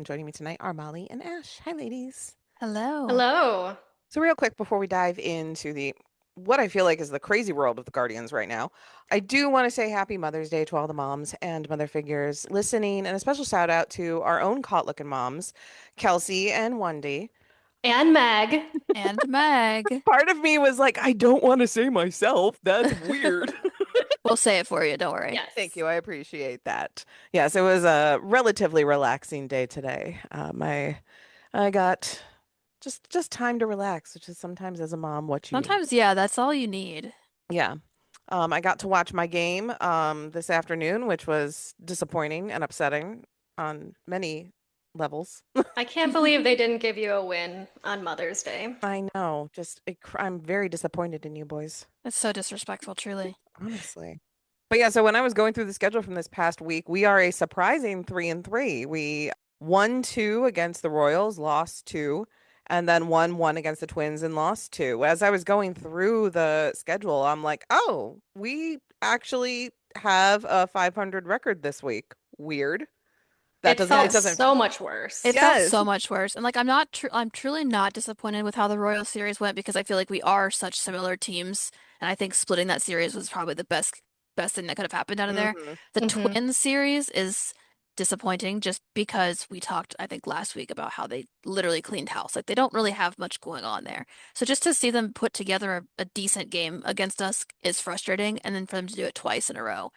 And joining me tonight are Molly and Ash. Hi, ladies. Hello. Hello. So, real quick before we dive into the what I feel like is the crazy world of the Guardians right now, I do want to say Happy Mother's Day to all the moms and mother figures listening, and a special shout out to our own Caught Lookin moms, Kelsey and Wendy. And Meg. And Meg. Part of me was like, I don't want to say myself. That's weird. We'll say it for you, don't worry. Thank Yes. you. I appreciate that. Yes, it was a relatively relaxing day today. I got just time to relax, which is sometimes as a mom what you need. Sometimes, yeah, that's all you need. Yeah. I got to watch my game this afternoon, which was disappointing and upsetting on many levels. I can't believe they didn't give you a win on Mother's Day. I know, I'm very disappointed in you boys, It's so disrespectful, truly. honestly. But yeah, so when I was going through the schedule from this past week, we are a surprising 3-3. We won two against the Royals, lost two, and then won one against the Twins and lost two. As I was going through the schedule, I'm like, oh, we actually have a 500 record this week. Weird. That It doesn't, it felt doesn't, Yes. so much worse. It felt yes. so much worse. And like I'm truly not disappointed with how the Royal series went because I feel like we are such similar teams. And I think splitting that series was probably the best thing that could have happened out of there. Hmm. The hmm Twins series is disappointing just because we talked, I think, last week about how they literally cleaned house. Like they don't really have much going on there. So just to see them put together a decent game against us is frustrating. And then for them to do it twice in a row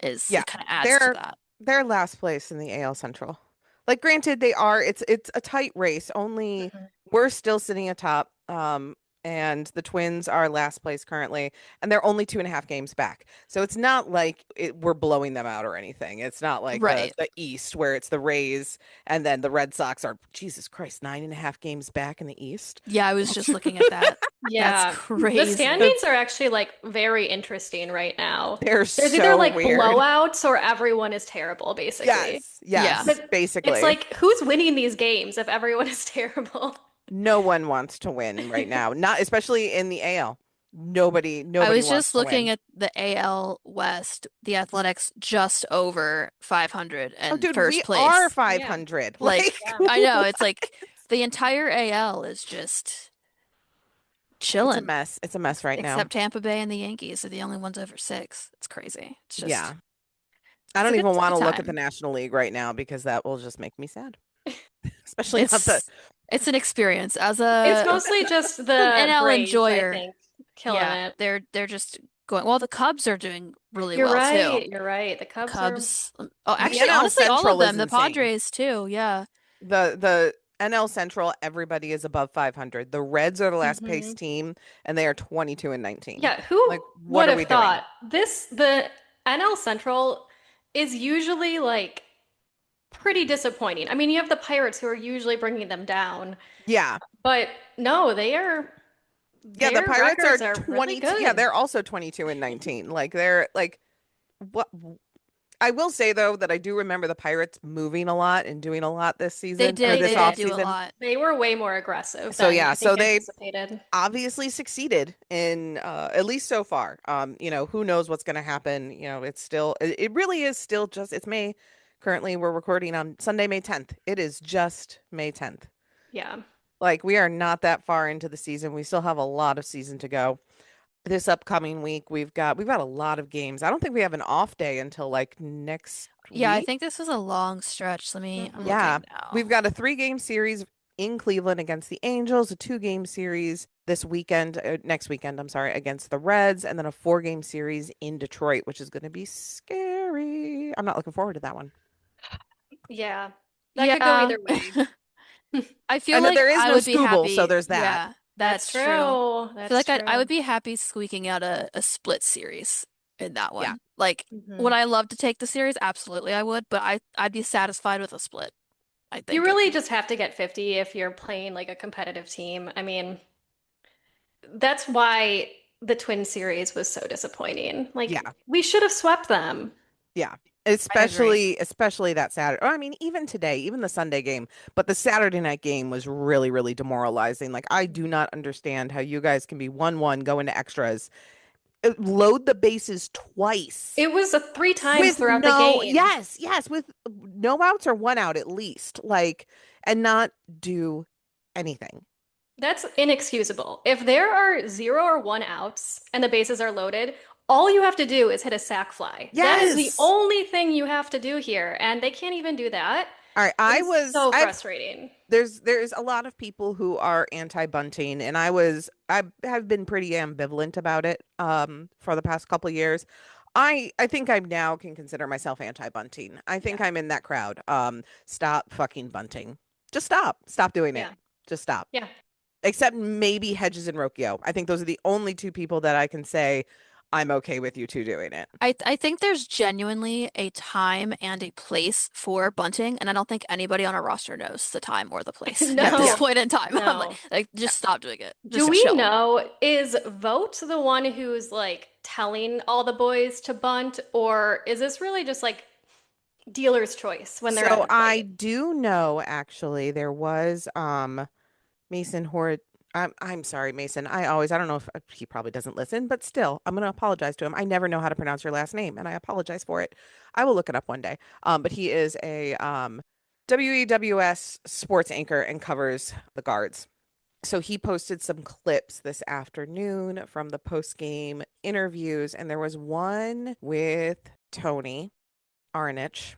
is Yeah, it kind of adds to they're that. they're last place in the AL Central. Like, granted, they are. It's a tight race. Only hmm we're still sitting atop. And the Twins are last place currently, and they're only 2.5 games back. So it's not like we're blowing them out or anything. It's not like the Right. the East where it's the Rays and then the Red Sox are Jesus Christ 9.5 games back in the East. Yeah, I was just looking at that. That's Yeah. The crazy. standings are actually like very interesting right now. They're There's either so like weird. blowouts or everyone is terrible, basically. Yes, Yeah. yes, But it's basically. like, who's winning these games if everyone is terrible? No one wants to win right now. Not especially in the AL. Nobody, I nobody was wants just to looking win. at the AL West, the Athletics just over 500 Oh, and dude, first we are place. Yeah. 500. Like, Like, Yeah. I know, it's like the entire AL is just it's a chilling, mess. It's a mess right now. except Tampa Bay and the Yankees are the only ones over six. It's crazy. Yeah. I It's don't a even it's a want good to look at the time. National League right now because that will just make me sad. Especially not the. It's it's an experience as It's a mostly just an the NL Braves, I enjoyer. think, killing Yeah, it. they're just going. Well, the Cubs are doing really You're well too. right. You're right. The The Cubs are. Cubs. Oh, The actually, NL honestly, all of Central is them. The insane. Padres too. Yeah. The NL Central, everybody is above 500. The Reds are the last place Mhm. team, and they are 22-19. Yeah, who Like, what would are have we doing? thought the NL Central is usually like pretty disappointing. I mean, you have the Pirates who are usually bringing them down, Yeah. but no, Yeah, the their Pirates are records are really 22. Yeah, good. they're also 22-19. Like they're like what I will say though that I do remember the Pirates moving a lot and doing a lot this They season or did. They this They off did did. do a season. lot. They were way more aggressive So than yeah, I so think they anticipated. obviously succeeded in at least so far. Who knows what's going to happen, it's still it really is still just it's May. Currently we're recording on Sunday, May 10th. It is just May 10th. Yeah. Like we are not that far into the season. We still have a lot of season to go. This upcoming week we've got a lot of games. I don't think we have an off day until like next Yeah, I week. think this was a long stretch. I'm hmm Yeah. looking We've now. got a 3-game series in Cleveland against the Angels, a 2-game series this weekend, next weekend, I'm sorry, against the Reds, and then a 4-game series in Detroit, which is going to be scary. I'm not looking forward to that one. Yeah. That could go Yeah. either way. I feel And like there is I no would be Scooble, so happy. there's that. Yeah, That's that's true. true. I feel That's like I would true. be happy squeaking out a split series in that Yeah. one. Like, would hmm I love to take the series? Absolutely, I would, but I'd be satisfied with a split, I You think. really just have to get 50 if you're playing like a competitive team. I mean, that's why the Twin series was so disappointing. Like, Yeah. we should have swept them. Yeah. I agree. Especially that Saturday. I mean, even today, even the Sunday game, but the Saturday night game was really, really demoralizing. Like, I do not understand how you guys can be 1-1, go into extras, load the bases twice It was three times with throughout the game. yes, with no outs or one out at least, like, and not do anything. That's inexcusable. If there are 0 or 1 outs and the bases are loaded, all you have to do is hit a sac fly. That is the Yes. only thing you have to do here, and they can't even do that. All right, It is so I've frustrating. there's a lot of people who are anti-bunting, and I have been pretty ambivalent about it for the past couple of years. I think I now can consider myself anti-bunting. I think Yeah. I'm in that crowd. Stop fucking bunting. Just stop. Stop doing it. Yeah. Just stop. Yeah. Except maybe Hedges and Rocchio. I think those are the only two people that I can say I'm okay with you two doing it. I think there's genuinely a time and a place for bunting, and I don't think anybody on our roster knows the time or the place at this Yeah. No. point in time. I'm No. like, just stop doing it. Do Just we chill. know, is Vote the one who's like telling all the boys to bunt, or is this really just like dealer's choice when they're at So the I plate? do know actually there was Mason Hort. I'm sorry, Mason. I don't know if he probably doesn't listen, but still, I'm going to apologize to him. I never know how to pronounce your last name, and I apologize for it. I will look it up one day. But he is a WEWS sports anchor and covers the Guards. So he posted some clips this afternoon from the post game interviews, and there was one with Tony Arnich.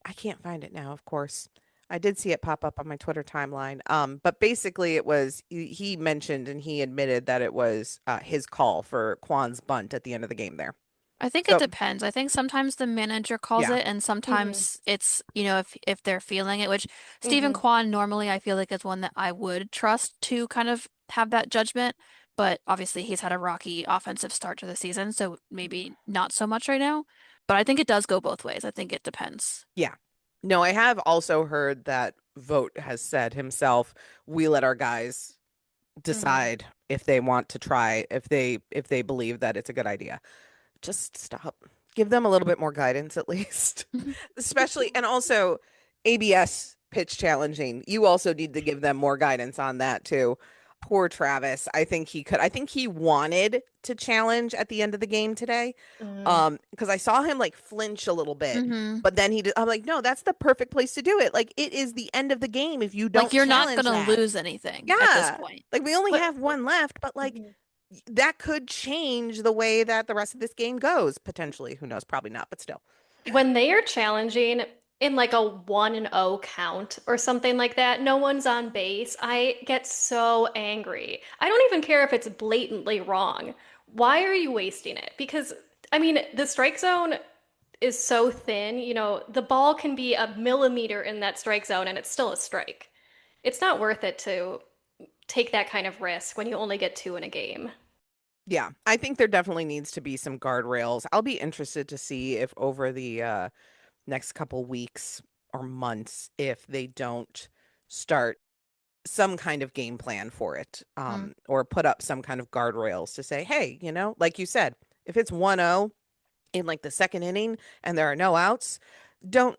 I can't find it now, of course. I did see it pop up on my Twitter timeline. But basically, it was he mentioned and he admitted that it was his call for Kwan's bunt at the end of the game there. I think it So depends. I think sometimes the manager calls yeah, it, and Mm-hmm. sometimes it's, if they're feeling it, which Stephen Mm-hmm. Kwan normally I feel like is one that I would trust to kind of have that judgment. But obviously he's had a rocky offensive start to the season, so maybe not so much right now. But I think it does go both ways. I think it depends. yeah. No, I have also heard that Vogt has said himself, we let our guys Mm-hmm. decide if they want to try, if they believe that it's a good idea. Just stop. Give them a little bit more guidance at least. Especially, and also ABS pitch challenging. You also need to give them more guidance on that too. Poor Travis. I think he wanted to challenge at the end of the game today. Mm. Because I saw him like flinch a little bit, Hmm. but then I'm like, no, that's the perfect place to do it. Like it is the end of the game if you Like don't you're not challenge gonna that. lose anything at this Yeah. point. Like we only But have one left, but like Mhm. that could change the way that the rest of this game goes, potentially. Who knows? Probably not, but still. When they are challenging in like a 1-0 count or something like that, no one's on base, I get so angry. I don't even care if it's blatantly wrong. Why are you wasting it? Because, I mean, the strike zone is so thin, the ball can be a millimeter in that strike zone and it's still a strike. It's not worth it to take that kind of risk when you only get two in a game. Yeah, I think there definitely needs to be some guardrails. I'll be interested to see if over the next couple weeks or months, if they don't start some kind of game plan for it, Mm. or put up some kind of guardrails to say, hey, like you said, if it's 1-0 in like the second inning and there are no outs, don't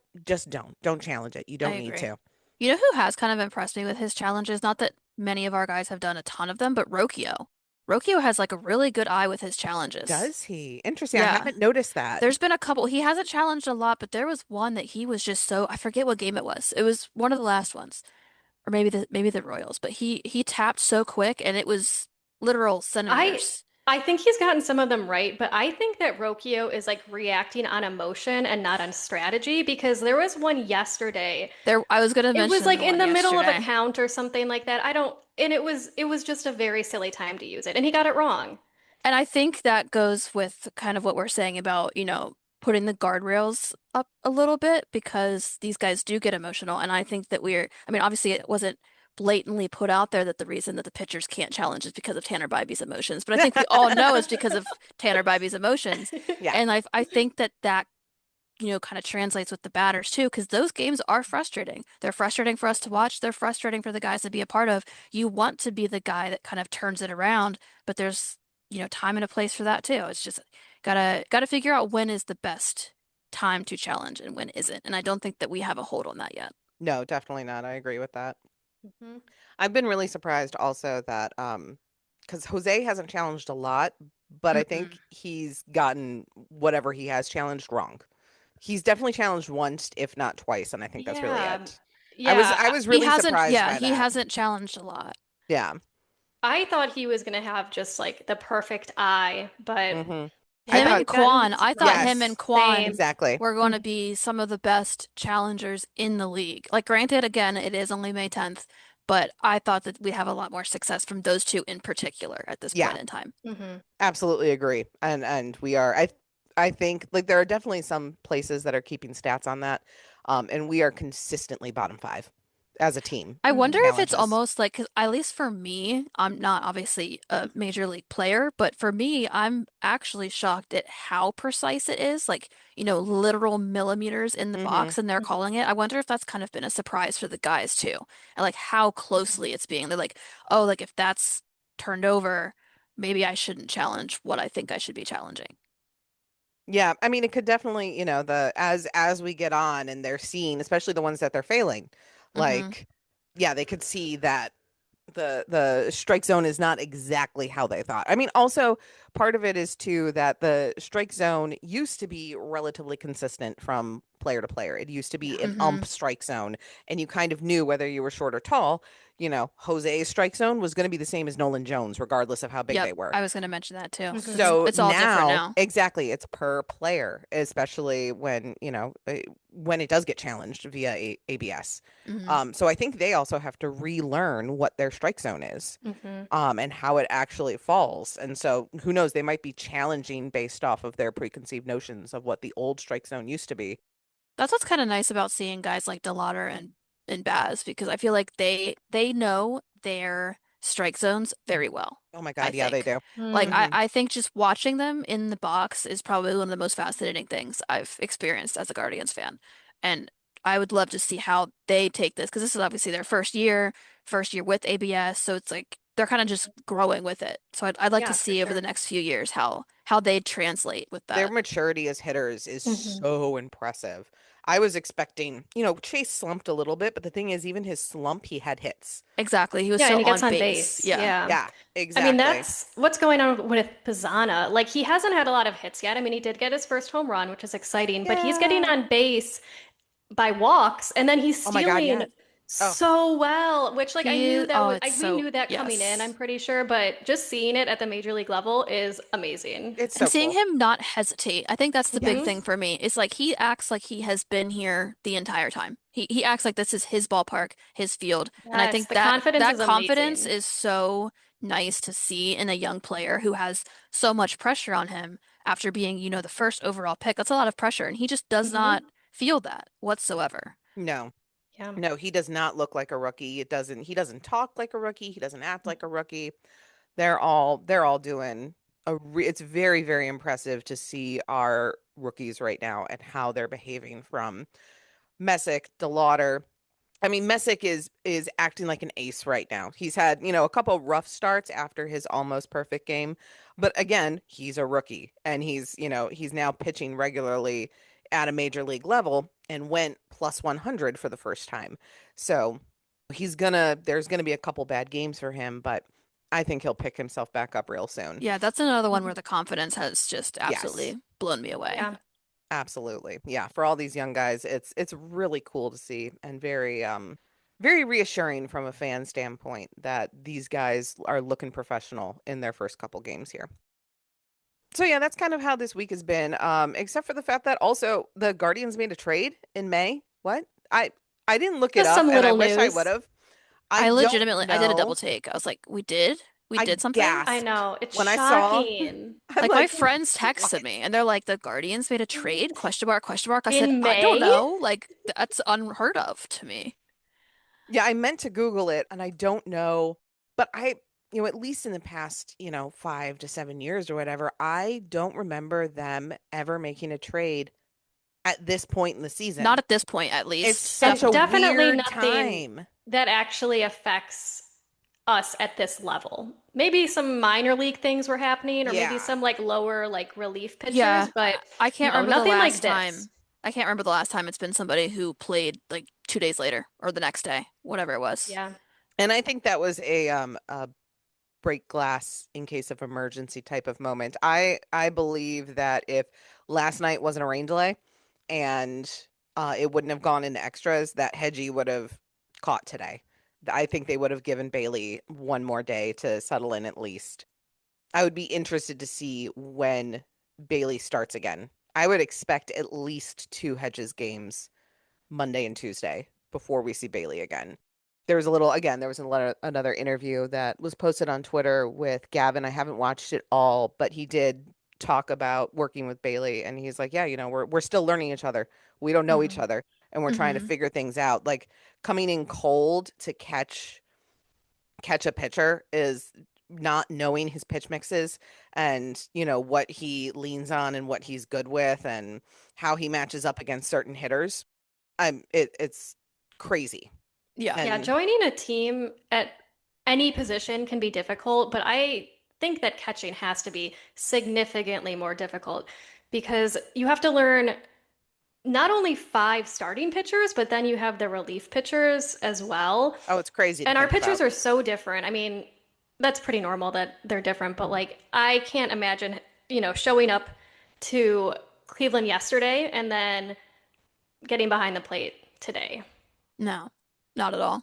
challenge it. You I don't need agree. to. You know who has kind of impressed me with his challenges? Not that many of our guys have done a ton of them, but Rokio. Rokio has like a really good eye with his challenges. Does he? Interesting. I Yeah. haven't noticed that. There's been a couple. He hasn't challenged a lot, but there was one that he was just so, I forget what game it was. It was one of the last ones. Or maybe the Royals, but he tapped so quick and it was literal I centimeters. I think he's gotten some of them right, but I think that Rokio is like reacting on emotion and not on strategy because there was one yesterday. There, I was gonna It was mention like the in one the middle of a yesterday. count or something like that. I don't, and it was just a very silly time to use it, and he got it wrong. And I think that goes with kind of what we're saying about, putting the guardrails up a little bit because these guys do get emotional. And I think that I mean, obviously it wasn't blatantly put out there that the reason that the pitchers can't challenge is because of Tanner Bybee's emotions, but I think we all know it's because of Tanner Bybee's emotions. Yeah. And I think that kind of translates with the batters too, because those games are frustrating. They're frustrating for us to watch. They're frustrating for the guys to be a part of. You want to be the guy that kind of turns it around, but there's, time and a place for that too. It's just gotta figure out when is the best time to challenge and when isn't. And I don't think that we have a hold on that yet. No, definitely not. I agree with that. Mhm. I've been really surprised also that because Jose hasn't challenged a lot, but I Mm-mm. think he's gotten whatever he has challenged wrong. He's definitely challenged once, if not twice, and I think that's really Yeah. it. I Yeah. was He really hasn't, surprised yeah, by he that. hasn't challenged a lot. Yeah. I thought he was gonna have just like the perfect eye, but Hmm. I Him thought, and I've gotten Quan, I thought him and surprised. yes, Quan Same. exactly. were going to be some of the best challengers in the league. Like, granted, again, it is only May 10th, but I thought that we'd have a lot more success from those two in particular at this Yeah, point in time. Hmm. absolutely agree. And we are I think like there are definitely some places that are keeping stats on that. And we are consistently bottom five as a team I in wonder Hmm. if it's challenges. almost like, 'cause at least for me, I'm not obviously a major league player, but for me, I'm actually shocked at how precise it is. Like, literal millimeters in the Hmm. box, and they're calling it. I wonder if that's kind of been a surprise for the guys too, and like how closely it's being. They're like, oh, like if that's turned over, maybe I shouldn't challenge what I think I should be challenging. Yeah, I mean it could definitely, the as we get on and they're seeing, especially the ones that they're failing, Hmm. like yeah, they could see that the strike zone is not exactly how they thought. I mean, also part of it is too that the strike zone used to be relatively consistent from player to player. It used to be Yeah. an Hmm. ump strike zone, and you kind of knew whether you were short or tall. Jose's strike zone was going to be the same as Nolan Jones, regardless of how big Yep, they were. I was going to mention that too. It's Hmm. So it's all different now, now. exactly, it's per player, especially when it does get challenged via ABS. Hmm. So I think they also have to relearn what their strike zone is, Hmm. and how it actually falls. And so who knows, they might be challenging based off of their preconceived notions of what the old strike zone used to be. That's what's kind of nice about seeing guys like Delauder and Baz because I feel like they know their strike zones very well, Oh my I God, yeah, they think. do. Like I, Hmm. Hmm. I think just watching them in the box is probably one of the most fascinating things I've experienced as a Guardians fan. And I would love to see how they take this because this is obviously their first year with ABS, so it's like they're kind of just growing with it. So I'd like to Yeah, for see over the sure. next few years how they translate with Their that. maturity as hitters is Hmm. so impressive. I was expecting, Chase slumped a little bit, but the thing is, even his slump, he had hits. Exactly. He was Yeah, and so he on gets on base. base. Yeah. Yeah. Yeah, I mean, exactly. that's what's going on with Pizzana. Like, he hasn't had a lot of hits yet. I mean, he did get his first home run, which is exciting, but he's getting Yeah. on base by walks, and then he's Oh my God, stealing yeah. Oh, so well, which like I knew that Oh, was it's we so, knew that coming in, I'm yes. pretty sure, but just seeing it at the major league level is amazing. it's And so seeing cool. him not hesitate, I think that's the big Hmm. thing for me. It's like he acts like he has been here the entire time. He acts like this is his ballpark, his field. And I Yes, think the that confidence that is confidence amazing. is so nice to see in a young player who has so much pressure on him after being, the first overall pick. That's a lot of pressure, and he just does not Hmm. feel that whatsoever. No, Yeah. no, he does not look like a rookie. He doesn't talk like a rookie. He doesn't act like a rookie. They're all doing it's very, very impressive to see our rookies right now and how they're behaving from Messick, DeLauder. I mean, Messick is acting like an ace right now. He's had, a couple rough starts after his almost perfect game, but again, he's a rookie and he's now pitching regularly at a major league level and went plus 100 for the first time. So, there's gonna be a couple bad games for him, but I think he'll pick himself back up real soon. Yeah, that's another one Mhm. where the confidence has just Yes. absolutely blown me away. Yeah. Absolutely. Yeah, for all these young guys, it's really cool to see and very reassuring from a fan standpoint that these guys are looking professional in their first couple games here. So yeah, that's kind of how this week has been. Except for the fact that also the Guardians made a trade in May. What? I didn't look it Just up some and I little wish I would news. have. I don't I did a double know. take. I was like, we did? We I did something? I gasped know, it's when I saw shocking. I'm Like my like, friends what? texted me and they're like, the Guardians made a trade? Question mark, question mark. I said, In I don't May? know. Like that's unheard of to me. Yeah, I meant to Google it and I don't know, but at least in the past, 5 to 7 years or whatever, I don't remember them ever making a trade at this point in the Not season. at this point, at It's least. such a And Definitely. definitely weird nothing time. that actually affects us at this level. Maybe some minor league things were happening, or maybe Yeah. some like lower like relief pitchers, Yeah, but I can't no, remember the nothing like last this. time. I can't remember the last time it's been somebody who played like 2 days later or the next day, whatever it was. Yeah. And I think that was a break glass in case of emergency type of moment. I believe that if last night wasn't a rain delay and it wouldn't have gone into extras, that Hedgie would have caught today. I think they would have given Bailey one more day to settle in at least. I would be interested to see when Bailey starts again. I would expect at least two Hedges games Monday and Tuesday before we see Bailey again. There was another interview that was posted on Twitter with Gavin. I haven't watched it all, but he did talk about working with Bailey, and he's like, yeah, we're still learning each other. We don't know each Mhm. other, and we're trying to Hmm. figure things out. Like coming in cold to catch a pitcher is not knowing his pitch mixes and what he leans on and what he's good with and how he matches up against certain hitters. It's crazy. Yeah. Yeah, And joining a team at any position can be difficult, but I think that catching has to be significantly more difficult because you have to learn not only five starting pitchers, but then you have the relief pitchers as well. oh, it's crazy to And our think pitchers about. are so different. I mean, that's pretty normal that they're different, but like I can't imagine, showing up to Cleveland yesterday and then getting behind the plate today. No, not at all.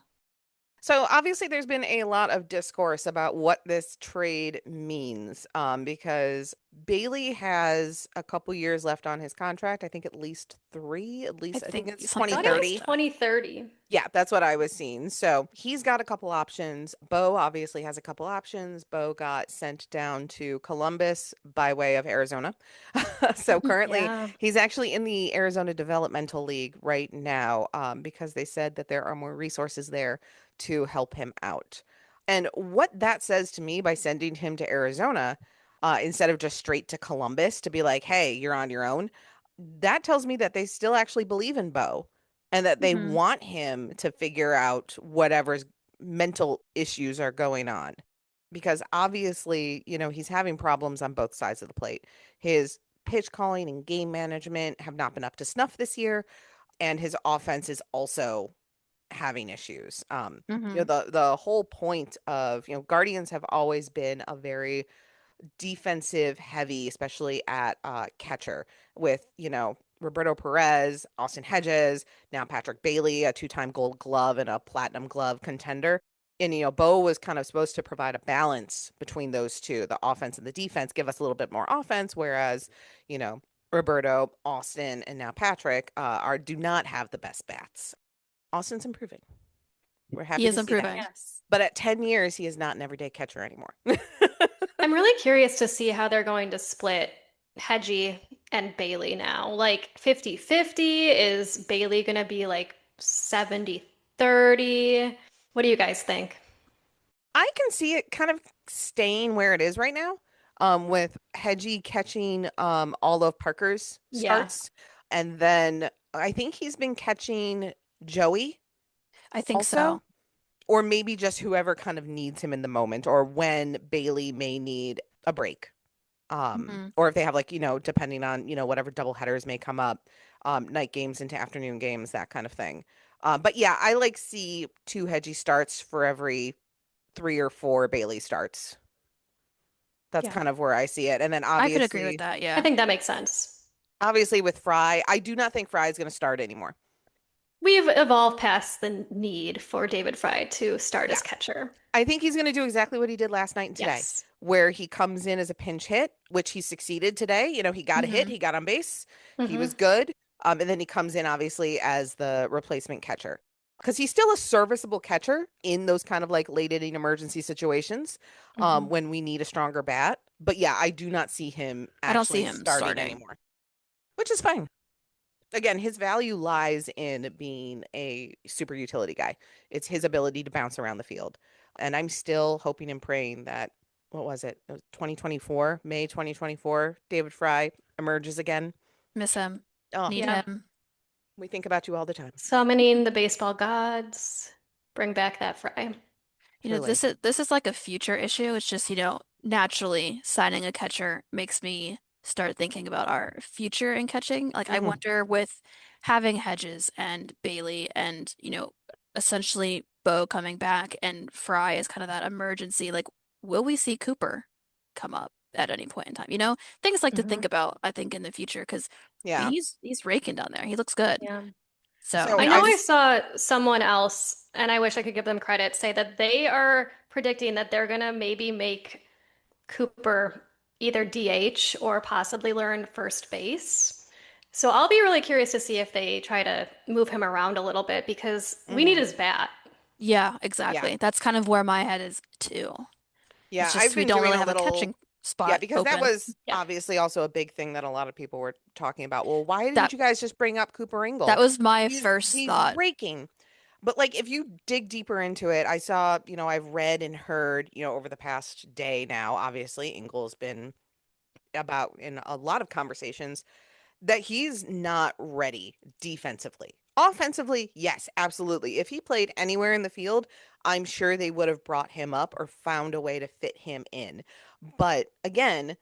So obviously, there's been a lot of discourse about what this trade means, because Bailey has a couple years left on his contract. I think at least three. At I least I think think it's something Thought it was 2030. past that. 2030. Yeah, that's what I was seeing. So he's got a couple options. Bo obviously has a couple options. Bo got sent down to Columbus by way of Arizona. So currently Yeah. he's actually in the Arizona Developmental League right now, because they said that there are more resources there to help him out. And what that says to me by sending him to Arizona, instead of just straight to Columbus to be like, hey, you're on your own, that tells me that they still actually believe in Bo and that they Hmm. want him to figure out whatever's mental issues are going on. Because obviously, he's having problems on both sides of the plate. His pitch calling and game management have not been up to snuff this year, and his offense is also having issues. Hmm. The whole point of, Guardians have always been a very defensive heavy, especially at catcher with, Roberto Perez, Austin Hedges, now Patrick Bailey, a two-time gold glove and a platinum glove contender. And, Bo was kind of supposed to provide a balance between those two, the offense and the defense, give us a little bit more offense, whereas, you know, Roberto, Austin, and now Patrick do not have the best bats. Austin's improving. We're He happy is to see that. improving. Yes. But at 10 years, he is not an everyday catcher anymore. I'm really curious to see how they're going to split Hedgie and Bailey now. Like 50-50? Is Bailey going to be like 70-30? What do you guys think? I can see it kind of staying where it is right now, with Hedgie catching all of Parker's Yeah. starts. And then I think he's been catching Joey I think also, so. or maybe just whoever kind of needs him in the moment, or when Bailey may need a break. Hmm. Or if they have, like, depending on, whatever double headers may come up, night games into afternoon games, that kind of thing. But yeah, I like see two Hedgie starts for every three or four Bailey starts. That's Yeah. kind of where I see it. And then I could agree with obviously, that. I Yeah. think that makes sense. with Fry, I do not think Fry is going to start anymore. We've evolved past the need for David Fry to start Yeah. as catcher. I think he's going to do exactly what he did last night and today, Yes. where he comes in as a pinch hit, which he succeeded today. He got a hit, Hmm. he got on base, he Hmm. was good. And then he comes in obviously as the replacement catcher because he's still a serviceable catcher in those kind of like late inning emergency situations, Hmm. when we need a stronger bat. But yeah, I do not see him I don't see actually him starting starting. anymore, which is fine. Again, his value lies in being a super utility guy. It's his ability to bounce around the field. And I'm still hoping and praying that, what was it? It was 2024, May 2024, David Fry emerges again. Miss him. Oh, Need Yeah. him. we think about you all the time. Summoning the baseball gods. Bring back that Fry. Truly. This is like a future issue. It's just, naturally signing a catcher makes me start thinking about our future in catching. Like I Hmm. wonder with having Hedges and Bailey and, essentially Bo coming back and Fry is kind of that emergency. Like will we see Cooper come up at any point in time? You know, things like to think Mhm. about, I think, in the future, because Yeah. he's raking down there. He looks good. Yeah. So I So I know I just saw someone else, and I wish I could give them credit, say that they are predicting that they're gonna maybe make Cooper either DH or possibly learn first base. So I'll be really curious to see if they try to move him around a little bit because we need mhm. his bat. yeah, Yeah. exactly. That's kind of where my head is too. Yeah, It's I've just we been don't doing really a have a little. catching Yeah, spot because that open. was Yeah. obviously also a big thing that a lot of people were talking about. Well, why didn't That you guys just bring up Cooper that Ingle? was my He's first he's thought. raking. But like if you dig deeper into it, I saw, I've read and heard, over the past day now, obviously Ingle's been about in a lot of conversations that he's not ready defensively. Offensively, yes, absolutely. If he played anywhere in the field, I'm sure they would have brought him up or found a way to fit him in. But again,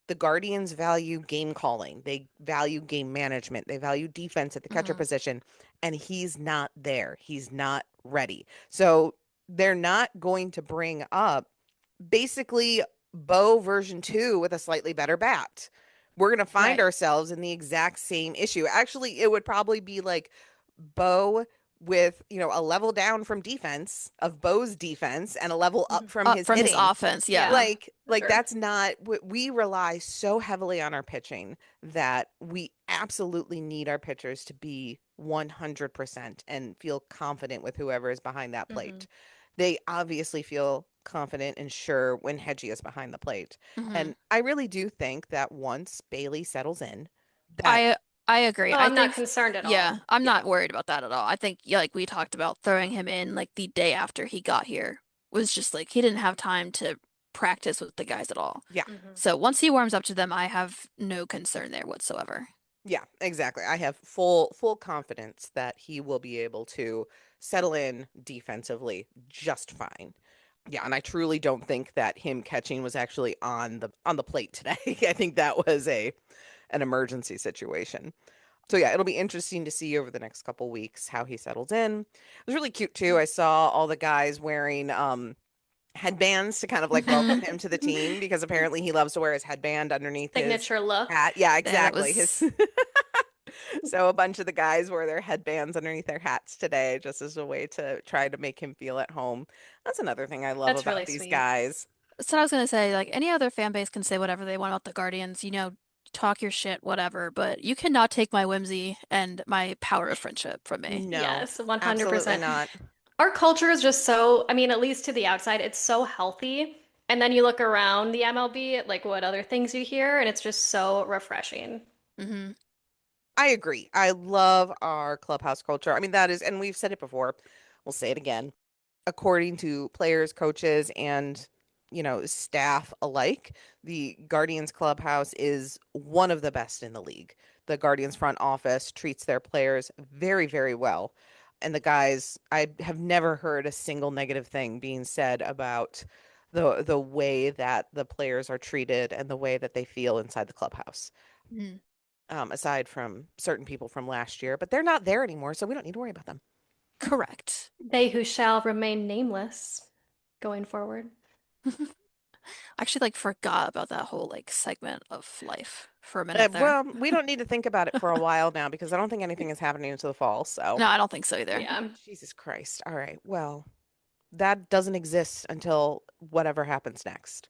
the Guardians value game calling. They value game management. They value defense at the catcher Hmm. position. And he's not there. He's not ready. So they're not going to bring up basically Bo version 2 with a slightly better bat. We're going to find Right. ourselves in the exact same issue. Actually, it would probably be like Bo with, a level down from defense of Bo's defense and a level up Mhm. from Up his from his hitting. offense, yeah. Yeah, Like for like sure. that's not we rely so heavily on our pitching that we absolutely need our pitchers to be 100% and feel confident with whoever is behind that Hmm. plate. They obviously feel confident and sure when Hedgie is behind the plate. Hmm. And I really do think that once Bailey settles in, that I I agree. Oh, I I'm not think concerned at yeah, all. I'm yeah, not worried about that at all. I think yeah, like we talked about throwing him in like the day after he got here was just like he didn't have time to practice with the guys at all. yeah. Hmm. So once he warms up to them, I have no concern there whatsoever. Yeah, exactly. I have full confidence that he will be able to settle in defensively just fine. Yeah, and I truly don't think that him catching was actually on the plate today. I think that was a an emergency situation. So yeah, it'll be interesting to see over the next couple weeks how he settles in. It was really cute too. I saw all the guys wearing headbands to kind of like Hmm. welcome him to the team because apparently he loves to wear his headband underneath his Signature look. hat. Yeah, That exactly. His was So a bunch of the guys wore their headbands underneath their hats today just as a way to try to make him feel at home. That's another thing I love That's about really these sweet. guys. so I was gonna say like any other fan base can say whatever they want about the Guardians, you know, talk your shit, whatever, but you cannot take my whimsy and my power of friendship from me. No, Yes, absolutely 100%. not. Our culture is just so, I mean, at least to the outside, it's so healthy. And then you look around the MLB at like what other things you hear, and it's just so refreshing. Hmm. I agree. I love our clubhouse culture. I mean, that is, and we've said it before, we'll say it again. According to players, coaches, and staff alike, the Guardians clubhouse is one of the best in the league. The Guardians front office treats their players very, very well. And the guys, I have never heard a single negative thing being said about the way that the players are treated and the way that they feel inside the clubhouse. Hmm. Aside from certain people from last year, but they're not there anymore, so we don't need to worry about them. Correct. They who shall remain nameless going forward. I actually like forgot about that whole like segment of life for a minute there. Well, we don't need to think about it for a while now because I don't think anything is happening until the fall. So, No, I don't think so either. Yeah. Jesus Christ. All right. Well, that doesn't exist until whatever happens next.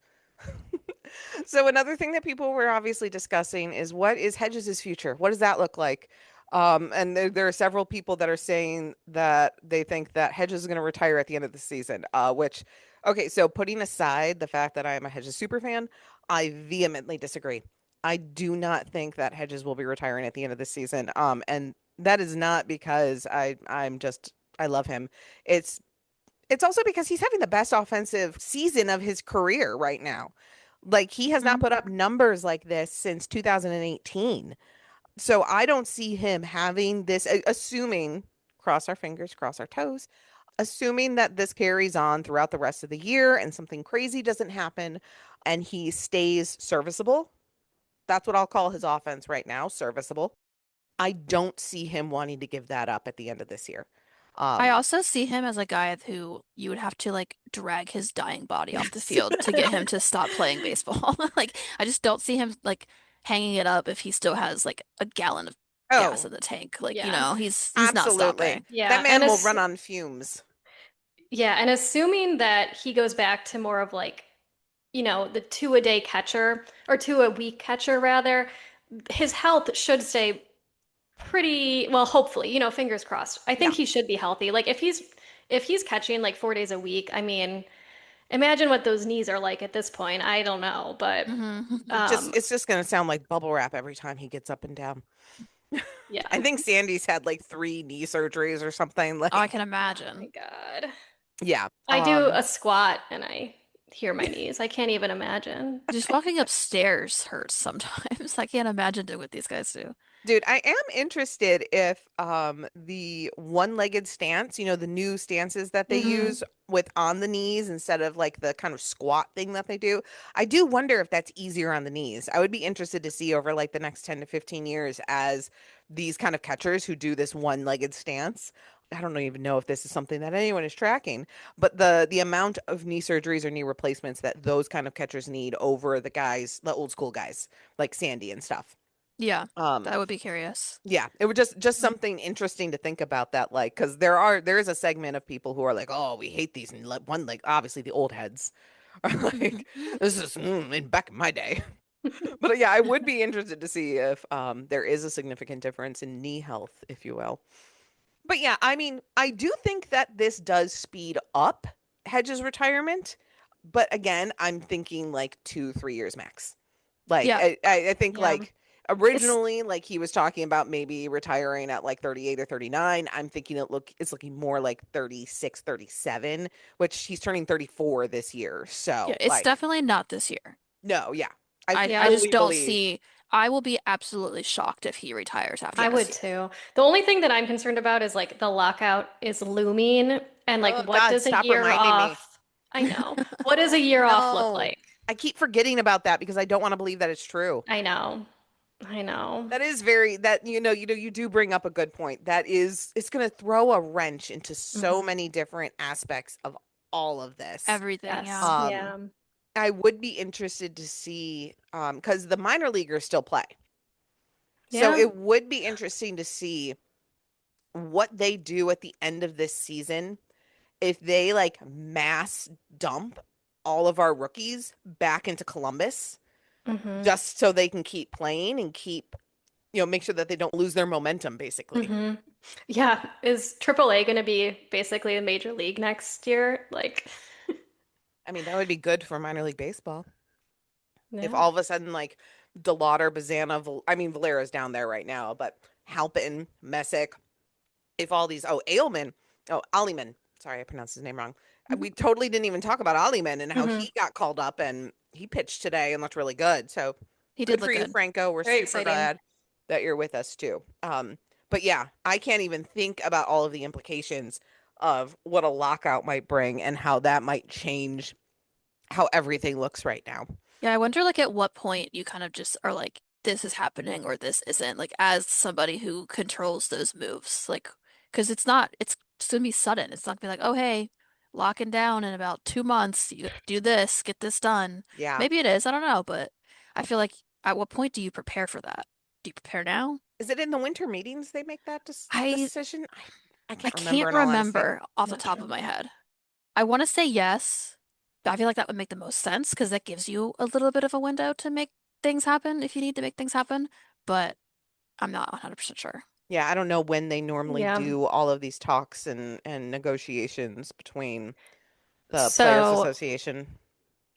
So another thing that people were obviously discussing is what is Hedges' future? What does that look like? And there are several people that are saying that they think that Hedges is going to retire at the end of the season. Okay, so putting aside the fact that I am a Hedges super fan, I vehemently disagree. I do not think that Hedges will be retiring at the end of the season. And that is not because I love him. It's it's also because he's having the best offensive season of his career right now. Like he has not Mhm. put up numbers like this since 2018. So I don't see him having this, assuming, cross our fingers, cross our toes, assuming that this carries on throughout the rest of the year and something crazy doesn't happen and he stays serviceable. That's what I'll call his offense right now, serviceable. I don't see him wanting to give that up at the end of this year. I Um, also see him as a guy who you would have to like drag his dying body off the field to get him to stop playing baseball. Like I just don't see him like hanging it up if he still has like a gallon of gas oh, in the tank. Like, Yeah. he's not absolutely. stopping. That Yeah. man will run on fumes. And assuming that he goes back to more of like, the two a day catcher or two a week catcher rather, his health should stay pretty well, hopefully, fingers crossed. I Yeah. think he should be healthy. Like if he's catching like 4 days a week, I mean, imagine what those knees are like at this point. I don't know, but Hmm. It's just gonna sound like bubble wrap every time he gets up and down. I yeah. think Sandy's had like 3 knee surgeries or something. Oh, I Like, can Oh my imagine. God. yeah. I do a squat and I hear my knees. I can't even imagine. Just walking upstairs hurts sometimes. I can't imagine doing what these guys do. Dude, I am interested if the one-legged stance, the new stances that they Hmm. use with on the knees instead of like the kind of squat thing that they do. I do wonder if that's easier on the knees. I would be interested to see over like the next 10 to 15 years as these kind of catchers who do this one-legged stance. I don't even know if this is something that anyone is tracking, but the amount of knee surgeries or knee replacements that those kind of catchers need over the guys, the old school guys like Sandy and stuff. Yeah, Um, that would be curious. yeah, it would just something interesting to think about that, like, because there is a segment of people who are like, oh, we hate these one, like, obviously the old heads are like, this is in back in my day. But yeah, I would be interested to see if there is a significant difference in knee health, if you will. But yeah, I mean, I do think that this does speed up Hedges' retirement. But again, I'm thinking like 2, 3 years max. Like Yeah, I think Yeah. like It's originally, like he was talking about maybe retiring at like 38 or 39. I'm thinking it's looking more like 36, 37, which he's turning 34 this year. yeah, So it's like, definitely not this year. no, yeah. I I yeah. just fully don't believe. see. I will be absolutely shocked if he retires after I this would year. too. The only thing that I'm concerned about is like the lockout is looming and like Oh what God, does a stop year reminding me. off, I know. What does a year off look No. like? I keep forgetting about that because I don't want to believe that it's true. I know. I know. That is very that you do bring up a good point. That is it's going to throw a wrench into so Hmm. many different aspects of all of this. Everything, Yes. yeah. Um Yeah. I would be interested to see cuz the minor leaguers still play. So Yeah. it would be interesting to see what they do at the end of this season if they like mass dump all of our rookies back into Columbus Hmm. just so they can keep playing and keep make sure that they don't lose their momentum basically. Hmm. Yeah. Is AAA going to be basically a major league next year? Like, I mean, that would be good for minor league baseball. If yeah. all of a sudden, like Delauder, Bazana, I mean, Valera's down there right now, but Halpin, Messick, if all these, Ailman, Aliman, sorry, I pronounced his name wrong. We totally didn't even talk about Aliman and how Hmm. he got called up and he pitched today and looked really good. So He did good for look you, good. Franco. We're Very super exciting. glad that you're with us too. But yeah, I can't even think about all of the implications of what a lockout might bring and how that might change how everything looks right now. Yeah, I wonder like at what point you kind of just are like, this is happening or this isn't, like as somebody who controls those moves. Like, because it's gonna be sudden. It's not gonna be like, oh hey, locking down in about 2 months, you do this, get this done. Yeah. Maybe it is, I don't know, but I feel like at what point do you prepare for that? Do you prepare now? Is it in the winter meetings they make that I decision? I I can't remember can't in all honesty. remember off the Not top sure. of my head. I want to say yes. I feel like that would make the most sense because that gives you a little bit of a window to make things happen if you need to make things happen, but I'm not 100% sure. Yeah, I don't know when they normally Yeah. do all of these talks and negotiations between the Players So Association.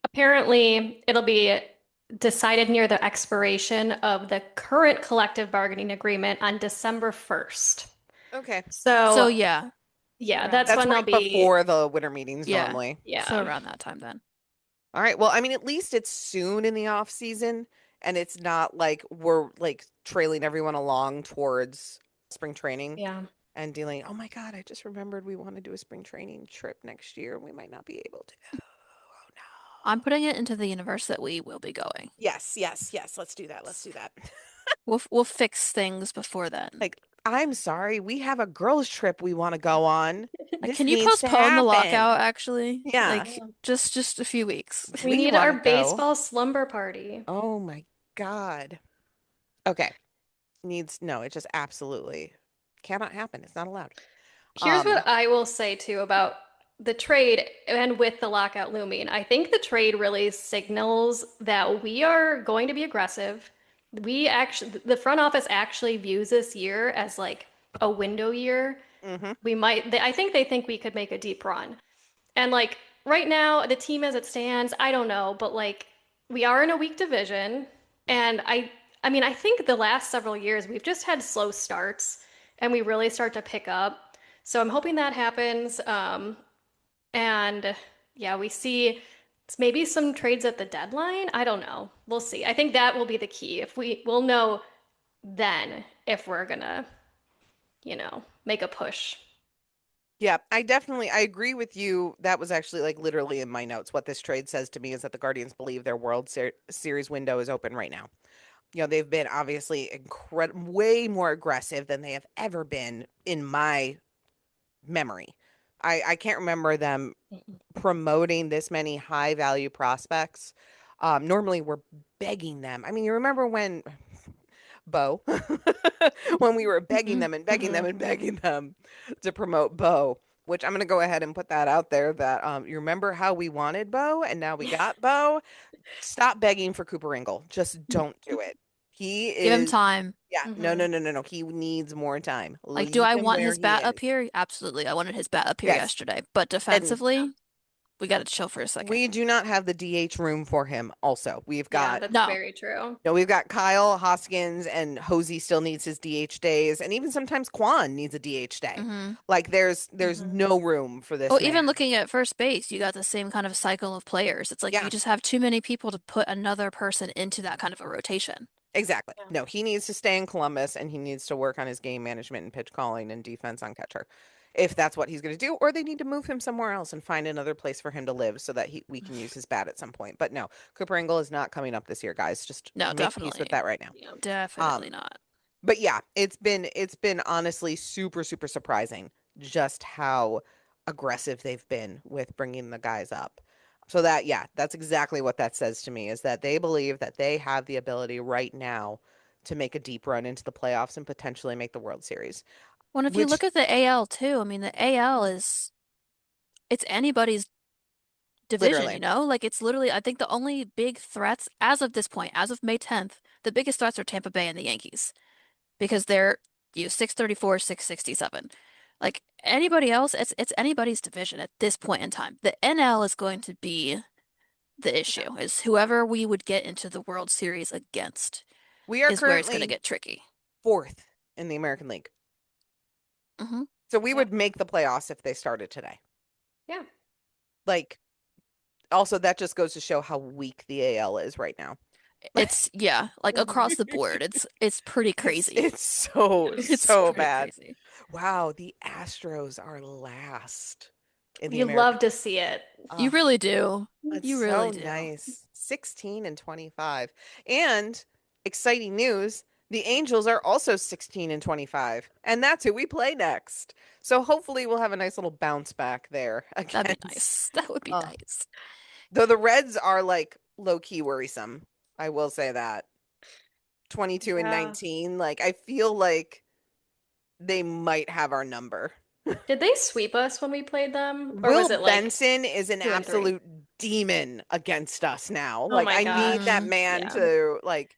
apparently it'll be decided near the expiration of the current collective bargaining agreement on December 1st. Okay. So So yeah, yeah, around that's then. That's when they'll right be, before the winter meetings Yeah. normally. So yeah. around that time then. All right. Well, I mean, at least it's soon in the off season and it's not like we're like trailing everyone along towards spring training Yeah. and dealing, oh my God, I just remembered we want to do a spring training trip next year and we might not be able to. Oh I'm no. putting it into the universe that we will be going. Yes, yes, yes. Let's do that. Let's do that. We'll fix things before then. Like I'm sorry, we have a girls' trip we want to go on. Like, This can you needs to postpone the happen. lockout actually? Yeah, Like, just a few weeks. We we need want our to go. baseball slumber party. Oh my God. Okay. No, it just absolutely cannot happen. It's not allowed. Here's Um, what I will say too about the trade and with the lockout looming. I think the trade really signals that we are going to be aggressive. The front office actually views this year as like a window year. mhm. I think they think we could make a deep run. And like right now, the team as it stands, I don't know, but like we are in a weak division, and I mean, I think the last several years we've just had slow starts, and we really start to pick up. So I'm hoping that happens. And yeah, we see maybe some trades at the deadline. I don't know. We'll see. I think that will be the key. If we'll know then if we're gonna, make a push. Yeah, I agree with you. That was actually like literally in my notes. What this trade says to me is that the Guardians believe their Series window is open right now. They've been obviously way more aggressive than they have ever been in my memory. I can't remember them promoting this many high value prospects. Normally we're begging them. I mean, you remember when Bo, when we were begging Hmm. them and begging them and begging them to promote Bo, which I'm going to go ahead and put that out there that you remember how we wanted Bo and now we got Bo. Stop begging for Cooper Ingle. Just don't do it. He Give him is, time. yeah, no, Hmm. no, no, no, no. He needs more time. Like, do Leave I him want where his he bat up is. here? Absolutely. I wanted his bat up here Yes. yesterday. But And defensively, we got to chill for a second. we do not have the DH room for him also. Yeah, that's No. very true. No, we've got Kyle Hoskins and Hosey still needs his DH days, and even sometimes Quan needs a DH day. Hmm. Like there's Hmm. no room for Oh, this man. even looking at first base, you got the same kind of cycle of players. It's like you Yeah, just have too many people to put another person into that kind of a rotation. exactly. Yeah. No, he needs to stay in Columbus and he needs to work on his game management and pitch calling and defense on catcher. If that's what he's going to do, or they need to move him somewhere else and find another place for him to live so that we can use his bat at some point. But no, Cooper Ingle is not coming up this year, guys. Just No, make peace with definitely. that right now. Yeah. Definitely Um, not. but yeah, it's been honestly super super surprising just how aggressive they've been with bringing the guys up. So that yeah, that's exactly what that says to me is that they believe that they have the ability right now to make a deep run into the playoffs and potentially make the World Series, Well, if you which look at the AL too, I mean, the AL it's anybody's division, literally Like it's literally, I think the only big threats as of this point, as of May 10th, the biggest threats are Tampa Bay and the Yankees because they're 634, 667. Like anybody else, it's anybody's division at this point in time. The NL is going to be the Yeah. issue, is whoever we would get into the World Series against we are is where it's going to currently get tricky. fourth in the American League. Hmm. So we Yeah. would make the playoffs if they started today. Yeah. Like also that just goes to show how weak the AL is right now. It's yeah, like Hmm. across the board. It's pretty It's crazy. it's so It's so pretty bad. crazy. Wow, the Astros are last in the You American. love to see it. You Oh, really do. that's You so really do. nice. 16 and 25. And exciting news, the Angels are also 16 and 25. And that's who we play next. So hopefully we'll have a nice little bounce back there That'd be against nice. That would be uh nice. though the Reds are like low key worrisome. I will say that. 22 and Yeah. 19, like I feel like they might have our number. Did they sweep us when we played them? Or Will was it like Benson is an 2-3? absolute demon against us now. Oh Like my I need gosh. that Hmm. man Yeah. to like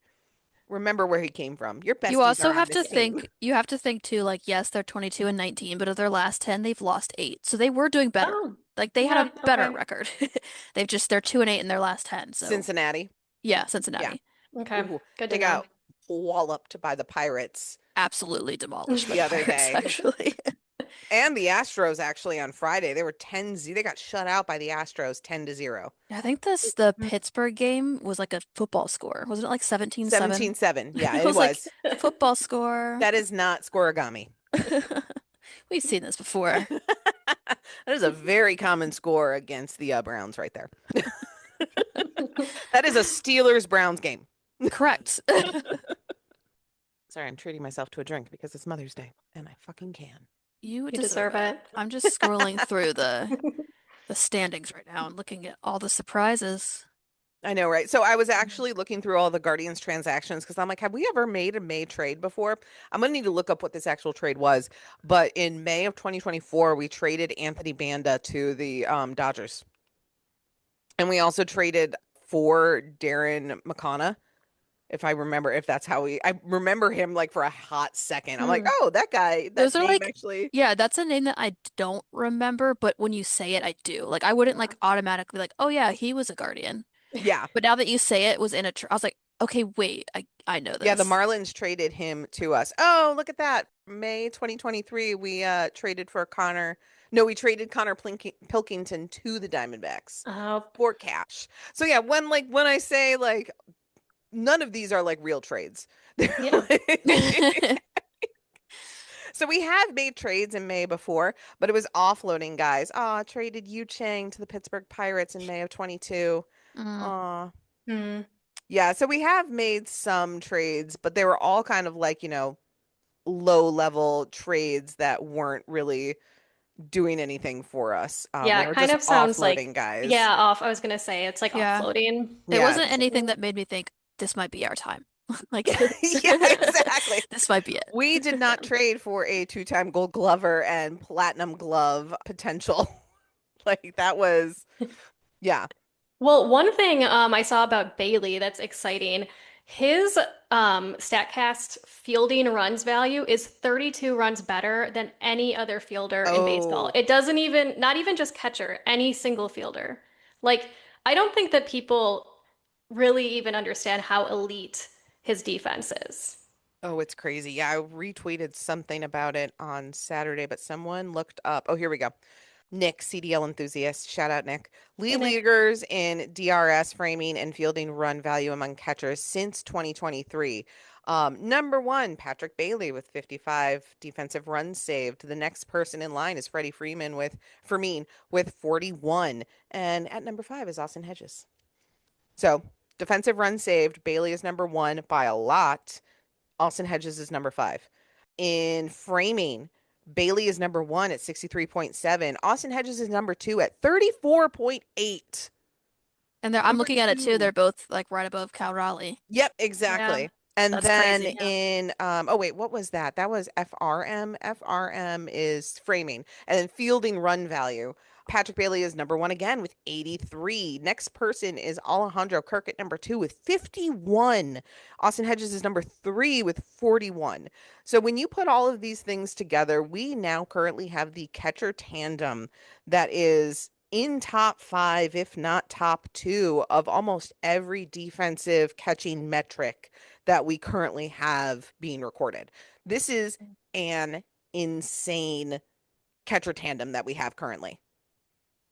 remember where he came from. Your You besties also are on have to this team. think, you have to think too, like, yes, they're 22 and 19, but of their last 10, they've lost eight. So they were doing better. Oh, Like they had yeah. a better Okay. record. They're 2 and 8 in their last 10. So Cincinnati. yeah, Yeah. Cincinnati Okay. Ooh, Good to they know. got walloped by the Pirates absolutely demolished by the the other Pirates, day. actually. And the Astros actually on Friday. They were 10-0. They got shut out by the Astros 10-0. I think the Pittsburgh game was like a football score. Wasn't it like 17-7? 17-7. Yeah, I it was like, was. football score. That is not scoreagami. We've seen this before. That is a very common score against the Browns right there. That is a Steelers Browns game. Correct. Sorry, I'm treating myself to a drink because it's Mother's Day and I fucking can. You You deserve deserve it. it. I'm just scrolling through the standings right now and looking at all the surprises. I know, right? So I was actually looking through all the Guardians transactions because I'm like, have we ever made a May trade before? I'm gonna need to look up what this actual trade was. But in May of 2024, we traded Anthony Banda to the Dodgers, and we also traded for Darren McConnell. If I remember, if that's how I remember him like for a hot second. I'm like, Hmm. oh, that guy, Those that are name like, actually. yeah, that's a name that I don't remember, but when you say it, I do. Like, I wouldn't Yeah. like automatically like, oh yeah, he was a Guardian. Yeah. But now that you say it was in a, tr I was like, okay, wait, I know Yeah, the this. Marlins traded him to us. Oh, look at that. May 2023, we traded for Connor. No, we traded Connor Pilkington to the Diamondbacks Oh, for cash. So yeah, when I say like none of these are like real trades. They're yeah. like- So we have made trades in May before, but it was offloading guys. Ah, traded Yu Chang to the Pittsburgh Pirates in May of 22. Mm, Aw. Hmm. Yeah, so we have made some trades, but they were all kind of like, low level trades that weren't really doing anything for us. Yeah, They it were kind just of sounds like, offloading guys. yeah, off. I was gonna say it's like yeah. offloading. It Yeah. wasn't anything that made me think this might be our time. Like, Yeah, exactly. this might be it. We did not trade for a two-time gold glover and platinum glove potential. Like that was, yeah. Well, one thing I saw about Bailey that's exciting, his StatCast fielding runs value is 32 runs better than any other fielder in baseball. Oh, It doesn't even, not even just catcher, any single fielder. Like, I don't think that people really even understand how elite his defense is. oh, it's crazy. Yeah, I retweeted something about it on Saturday, but someone looked up. Oh, here we go. Nick, CDL enthusiast. Shout out, Nick. Hey, Lead Nick. leaguers in DRS framing and fielding run value among catchers since 2023. Number one, Patrick Bailey with 55 defensive runs saved. The next person in line is Freddie Fermin with 41. And at number five is Austin Hedges. So defensive runs saved. Bailey is number one by a lot. Austin Hedges is number five. In framing, Bailey is number one at 63.7. Austin Hedges is number two at 34.8. And I'm Number looking at it too. two. They're both like right above Cal Raleigh. Yep, Yeah, exactly. And that's then crazy. Yeah. in oh wait, what was that? That was FRM. FRM is framing. And then fielding run value. Patrick Bailey is number one again with 83. Next person is Alejandro Kirk at number two with 51. Austin Hedges is number three with 41. So when you put all of these things together, we now currently have the catcher tandem that is in top five, if not top two, of almost every defensive catching metric that we currently have being recorded. This is an insane catcher tandem that we have currently.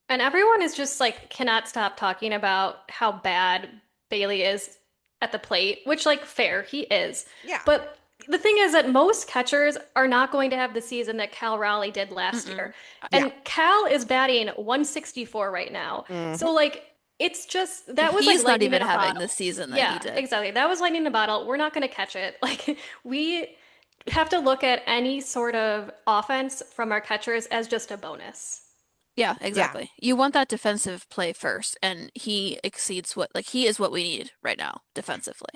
And everyone is just like cannot stop talking about how bad Bailey is at the plate, which like fair, he is. Yeah. But the thing is that most catchers are not going to have the season that Cal Raleigh did last Mm-mm. year. Yeah. And Cal is batting 164 right now. Hmm. So like it's just that was like He's not lightning even in a having the bottle. season that he Yeah, did. exactly. That was lightning in a bottle. We're not going to catch it. Like we have to look at any sort of offense from our catchers as just a bonus. Yeah, Yeah. exactly. You want that defensive play first, and he exceeds what, like, he is what we need right now defensively.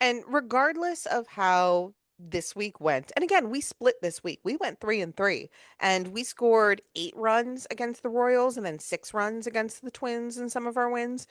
And regardless of how this week went, and again, we split this week. We went 3-3, and we scored 8 runs against the Royals and then 6 runs against the Twins in some of our wins.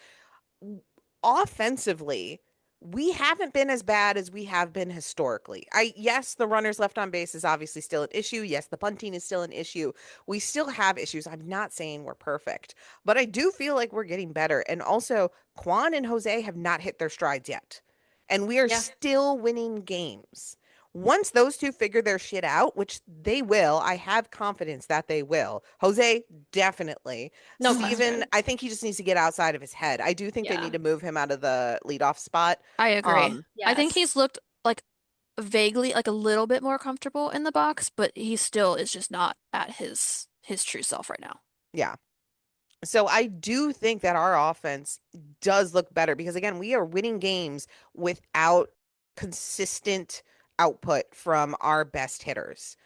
Offensively, we haven't been as bad as we have been historically. Yes, the runners left on base is obviously still an issue. Yes, the bunting is still an issue. We still have issues. I'm not saying we're perfect, but I do feel like we're getting better. And also, Quan and Jose have not hit their strides yet. And we are Yeah. still winning games. Once those two figure their shit out, which they will, I have confidence that they will. Jose, definitely. No Steven, question. I think he just needs to get outside of his head. I do think they Yeah. need to move him out of the leadoff spot. I agree. Um, I think Yes. he's looked like vaguely, like a little bit more comfortable in the box, but he still is just not at his true self right now. yeah. So I do think that our offense does look better because again, we are winning games without consistent output from our best hitters.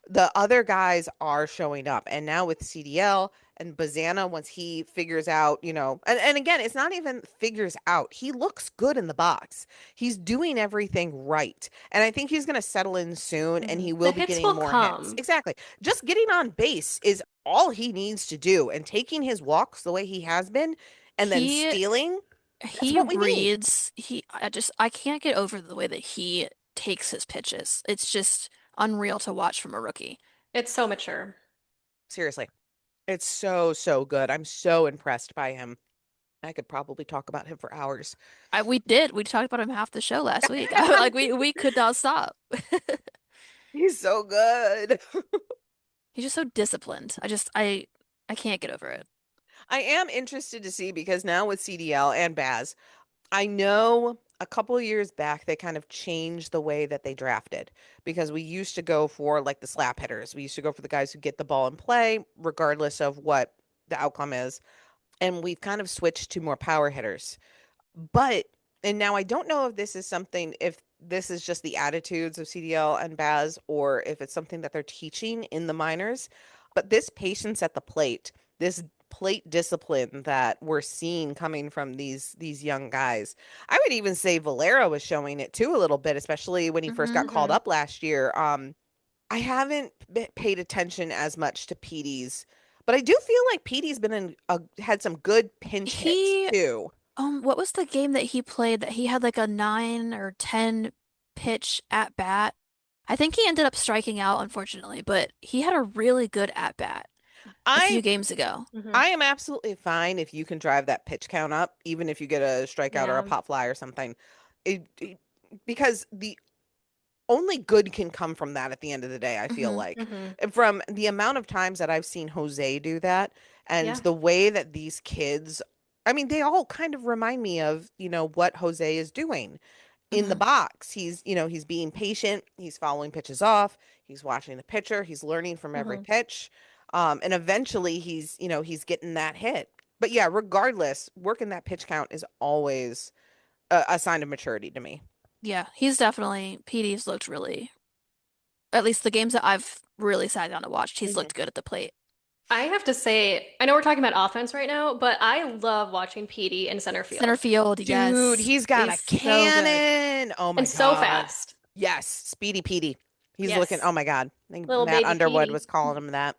The other guys are showing up. And now with CDL and Bazana, once he figures out, and again, it's not even figures out. He looks good in the box. He's doing everything right. And I think he's going to settle in soon and he The will be hits getting will more hits. come. Exactly. Just getting on base is all he needs to do. And taking his walks the way he has been and then He stealing, that's he what we need. reads I can't get over the way that he takes his pitches. It's just unreal to watch from a rookie. It's so mature. Seriously. It's so, so good. I'm so impressed by him. I could probably talk about him for hours. We talked about him half the show last week. Like we could not stop. He's so good. He's just so disciplined. I can't get over it. I am interested to see because now with CDL and Baz, I know a couple of years back they kind of changed the way that they drafted because we used to go for like the slap hitters. We used to go for the guys who get the ball in play, regardless of what the outcome is. And we've kind of switched to more power hitters. But and now I don't know if this is something if this is just the attitudes of CDL and Baz or if it's something that they're teaching in the minors, but this patience at the plate, this plate discipline that we're seeing coming from these young guys. I would even say Valera was showing it too a little bit, especially when he first got called hmm up last year. I haven't paid attention as much to Petey's, but I do feel like Petey's been had some good pinch hits He too. what was the game that he played that he had like a 9 or 10 pitch at bat? I think he ended up striking out, unfortunately, but he had a really good at bat a few I games ago. hmm I am absolutely fine if you can drive that pitch count up, even if you get a strikeout or a Yeah. pop fly or something. Because the only good can come from that at the end of the day, I feel Hmm. like. hmm And from the amount of times that I've seen Jose do that and Yeah. the way that these kids, I mean, they all kind of remind me of, what Jose is doing in the Hmm. box. He's being patient, he's following pitches off, he's watching the pitcher, he's learning from every hmm pitch. And eventually he's getting that hit. But yeah, regardless, working that pitch count is always a sign of maturity to me. Yeah, he's definitely PD's looked really, at least the games that I've really sat down to watch, he's Mhm. looked good at the plate. I have to say, I know we're talking about offense right now, but I love watching Petey in center Center field. field, Dude, yes. he's got a He's so good cannon. Oh my and so God. fast. Yes, Speedy Petey. He's looking, Yes. oh my God. I think Little Matt baby Underwood was Petey. calling him that.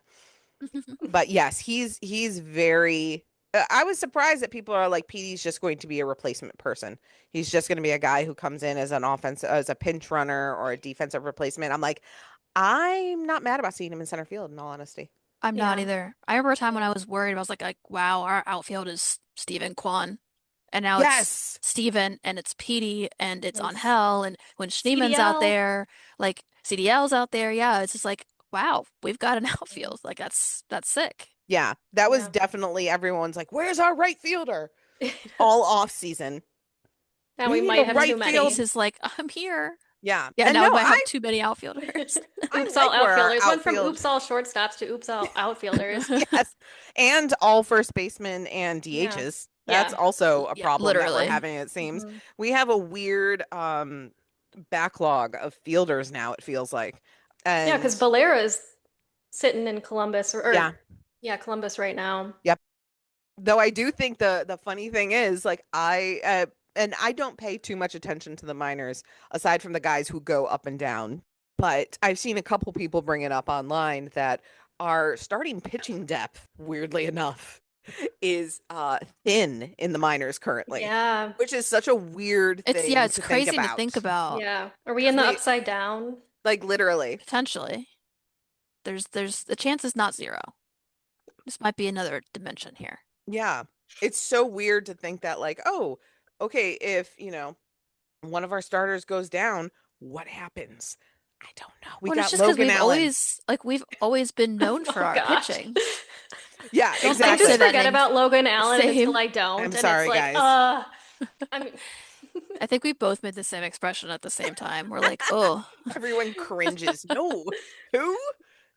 But yes, he's very I was surprised that people are like Petey's just going to be a replacement person. He's just going to be a guy who comes in as an offense as a pinch runner or a defensive replacement. I'm like, I'm not mad about seeing him in center field in all honesty. I'm not Yeah. either. I remember a time when I Yeah. was worried. I was like, wow, our outfield is Steven Kwan. And now it's Yes. Steven and it's Petey and it's Yes. Angel and when Schneeman's out CDL. there, like CDL's out there, yeah, it's just like, wow, we've got an outfield. Like that's sick. Yeah, that was Yeah. definitely everyone's like, "Where's our right fielder?" All off season. Now We we need might a have too right Ace field. many. is like, I'm here. Yeah. Yeah, And now no, we might have I too many outfielders. I Oops all like where our outfielders. Went from outfield oops all shortstops to oops all outfielders. yes, and all first basemen and Yeah. DHs. That's Yeah. also a Yeah, problem that we're literally. having, it seems. hmm We have a weird backlog of fielders now, it feels like. Yeah, And because Valera's sitting in Columbus or yeah, yeah, Columbus right now. yep. Though I do think the funny thing is like and I don't pay too much attention to the minors aside from the guys who go up and down. But I've seen a couple people bring it up online that our starting pitching depth, weirdly enough, is thin in the minors currently, Yeah. which is such a weird Yeah, thing it's to think crazy to think about. about. Yeah. Are we in Because the we upside down? like literally, Potentially. There's the chance is not zero. This might be another dimension here. yeah. It's so weird to think that like, oh, okay, if, one of our starters goes down, what happens? I don't know. We Well, it's got just because Logan Allen. we've always been known for Oh our gosh. pitching. Yeah, Don't I don't just say exactly. that forget name. about Logan Allen until Same. I don't, I'm and it's sorry, like, guys. I mean, I think we both made the same expression at the same time. We're like, oh, Everyone cringes. No. Who?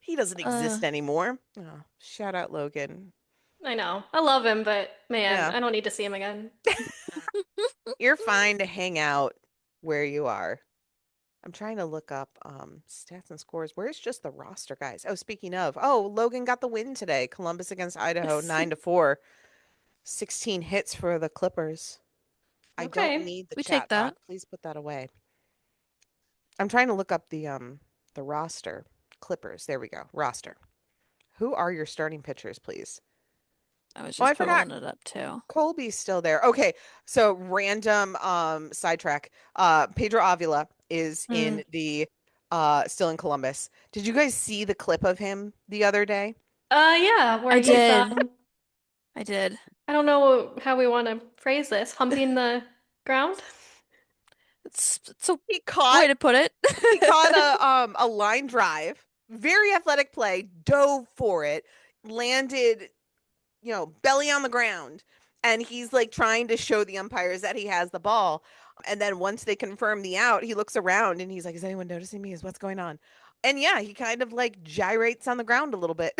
He doesn't uh, exist anymore. Oh, shout out Logan. I know. I love him, but man, Yeah. I don't need to see him again. You're fine to hang out where you are. I'm trying to look up stats and scores. Where's just the roster, guys? Oh, speaking of, oh, Logan got the win today. Columbus against Idaho, 9-4. 16 hits for the Clippers. I don't Okay. need the We take chat bot. that. Please put that away. I'm trying to look up the roster. Clippers. There we go. Roster. Who are your starting pitchers, please? I was Oh, I just forgot. pulling it up too. Colby's still there. Okay, so random sidetrack. Pedro Avila is Mm, in the still in Columbus. Did you guys see the clip of him the other day? Yeah, where I he's did. I did. I don't know how we want to phrase this, humping the ground. It's a He way caught to put it. he caught a line drive, very athletic play, dove for it, landed, belly on the ground. And he's like trying to show the umpires that he has the ball. And then once they confirm the out, he looks around and he's like, is anyone noticing me? Is what's going on? And yeah, he kind of like gyrates on the ground a little bit.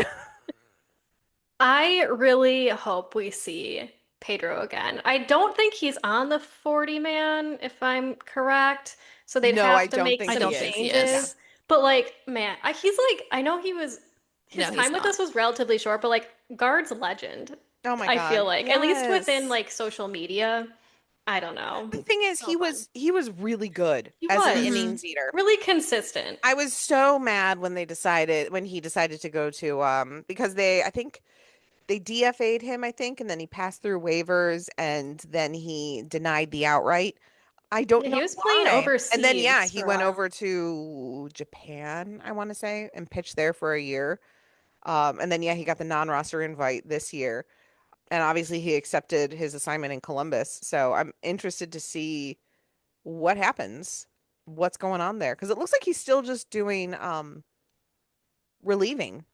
I really hope we see Pedro again. I don't think he's on the 40 man, if I'm correct. So they'd No, I have to don't make think I some he don't think is. he Yeah. is. changes. But like, man, he's like, I know his No, he's time with not. us was relatively short, but like, guard's legend, Oh my I feel God. like. At least within Yes. like social media. I don't know. The thing is, So fun. he was really good He as an was Hmm. innings eater. really consistent. I was so mad when he decided to go to because I think they DFA'd him, I think, and then he passed through waivers and then he denied the outright. I don't Yeah, he know was playing why. And then yeah, overseas he for a went while. over to Japan, I want to say, and pitched there for a year. And then yeah, he got the non-roster invite this year. And obviously he accepted his assignment in Columbus. So I'm interested to see what happens, what's going on there. Because it looks like he's still just doing relieving.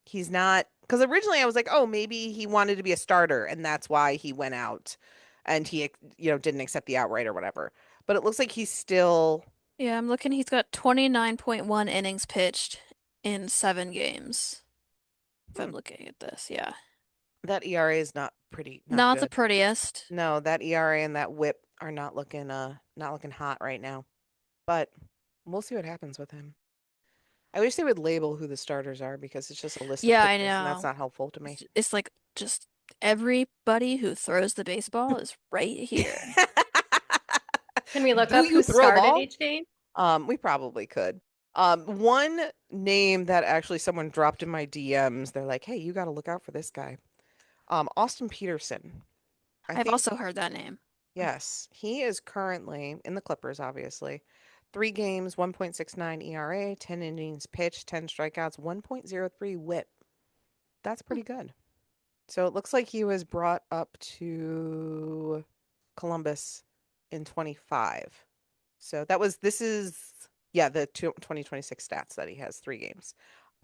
He's not, because originally I was like, oh, maybe he wanted to be a starter and that's why he went out and he, didn't accept the outright or whatever. But it looks like he's still, Yeah, I'm looking. He's got 29.1 innings pitched in 7 games. If hmm, I'm looking at this, yeah. that ERA is not Not the good. prettiest. No, that ERA and that whip are not looking hot right now. But we'll see what happens with him. I wish they would label who the starters are because it's just a list of Yeah, I pitchers and that's know. not helpful to me. It's like just everybody who throws the baseball is right here. Can we look Do up you who throw a started ball? each game? We probably could. One name that actually someone dropped in my DMs, they're like, "Hey, you got to look out for this guy." Austin Peterson. I I've think also heard that name. yes, he is currently in the Clippers, obviously. 3 games, 1.69 ERA, 10 innings pitched, 10 strikeouts, 1.03 WHIP. That's Hmm. pretty good. So it looks like he was brought up to Columbus in 25. So this is, yeah, the 2026 stats that he has 3 games.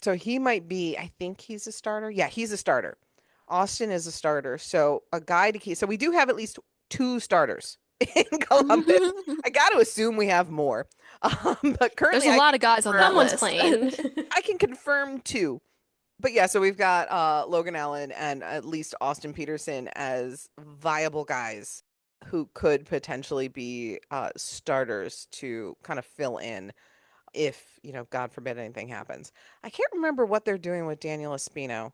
So he might be, I think he's a starter. Yeah, he's a starter. Austin is a starter. So a guy to keep. So we do have at least 2 starters in Columbus. I got to assume we have more. But There's currently a lot of guys on that Someone's list. playing. I can confirm 2. But yeah, so we've got Logan Allen and at least Austin Peterson as viable guys who could potentially be starters to kind of fill in if, God forbid anything happens. I can't remember what they're doing with Daniel Espino.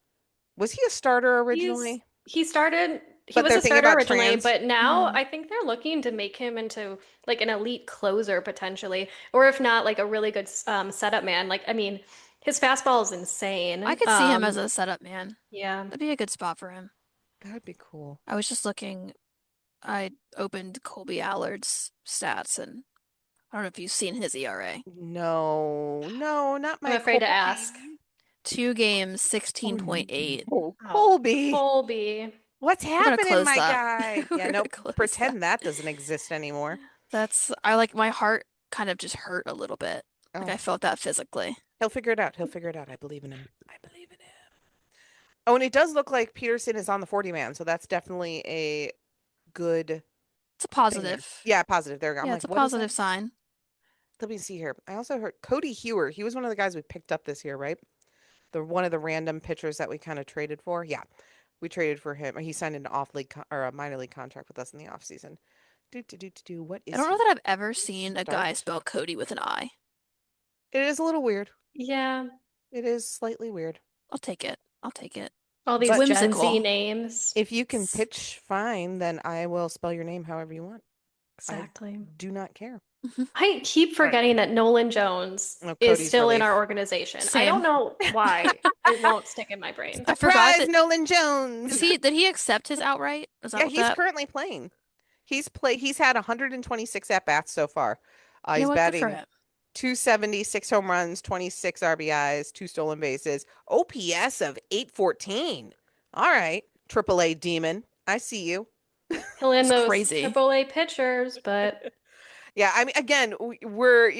Was he a starter He's originally? he started he But was they're a thinking starter about originally, trans. but now Mhm. I think they're looking to make him into like an elite closer potentially, or if not, like a really good setup man. Like I mean, his fastball is I insane. could see him as a setup man. Yeah. That'd be a good spot for him. That would be cool. I was just looking, I opened Colby Allard's stats, and I don't know if you've seen his ERA. No, no, not I'm my afraid to ask. Colby. 2 games, 16.8. Oh, Oh, Colby. Colby. What's We're gonna happening, close my that. guy? We're Yeah, gonna nope. close that. Pretend that doesn't exist anymore. I like my heart kind of just hurt a little bit. Like Oh, I felt that physically. he'll figure it out. He'll figure it out. I believe in him. I believe in him. Oh, and it does look like Peterson is on the 40 man, so that's definitely a good It's a thing there. positive. Yeah, positive. There we go. I'm Yeah, like, it's a what is that? positive sign. Let me see here. I also heard Cody Hewer. He was one of the guys we picked up this year, right? The one of the random pitchers that we kind of traded for. Yeah, we traded for him. He signed an off league or a minor league contract with us in the off season. What I is don't know he? that I've ever seen a guy Start. spell Cody with an I. It is a little weird. Yeah, It is slightly weird. I'll take it. I'll take it. all It's these But Gen Z whimsical. names. if you can pitch fine, then I will spell your name however you want. I Exactly. do not care. I keep All right. forgetting that Nolan Jones Oh, is Cody's still in our relief. organization. I don't Same. know why. It won't stick in my brain. I forgot Surprise, that. Nolan Is Jones. he did he accept his outright? Is that Yeah, what he's that? currently playing. He's had 126 at bats so far. You know He's what? Good for batting him. 270, 6 home runs, 26 RBIs, 2 stolen bases, OPS of 814. All right, AAA demon. I see you. He'll in It's those crazy. AAA pitchers, but Yeah, I mean, again, we're,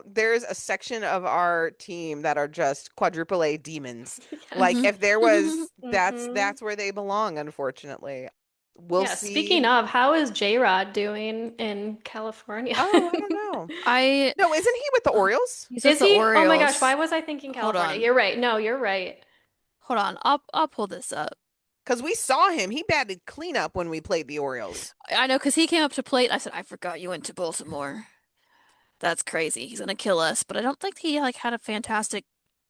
there's a section of our team that are just quadruple A demons. Like yes. hmm if there was, that's Hmm. that's where they belong, unfortunately. We'll Yeah, speaking see. of, how is J-Rod doing in California? Oh, I don't know. I No, isn't he with the Orioles? He's with Is the he? Oh my gosh, why Orioles. was I thinking Hold California? on. You're right. No, you're right. Hold on. I'll pull this up. Because we saw him. He batted cleanup when we played the Orioles. I know because he came up to plate. I said, I forgot you went to Baltimore. That's crazy. He's gonna kill us. But I don't think he like had a fantastic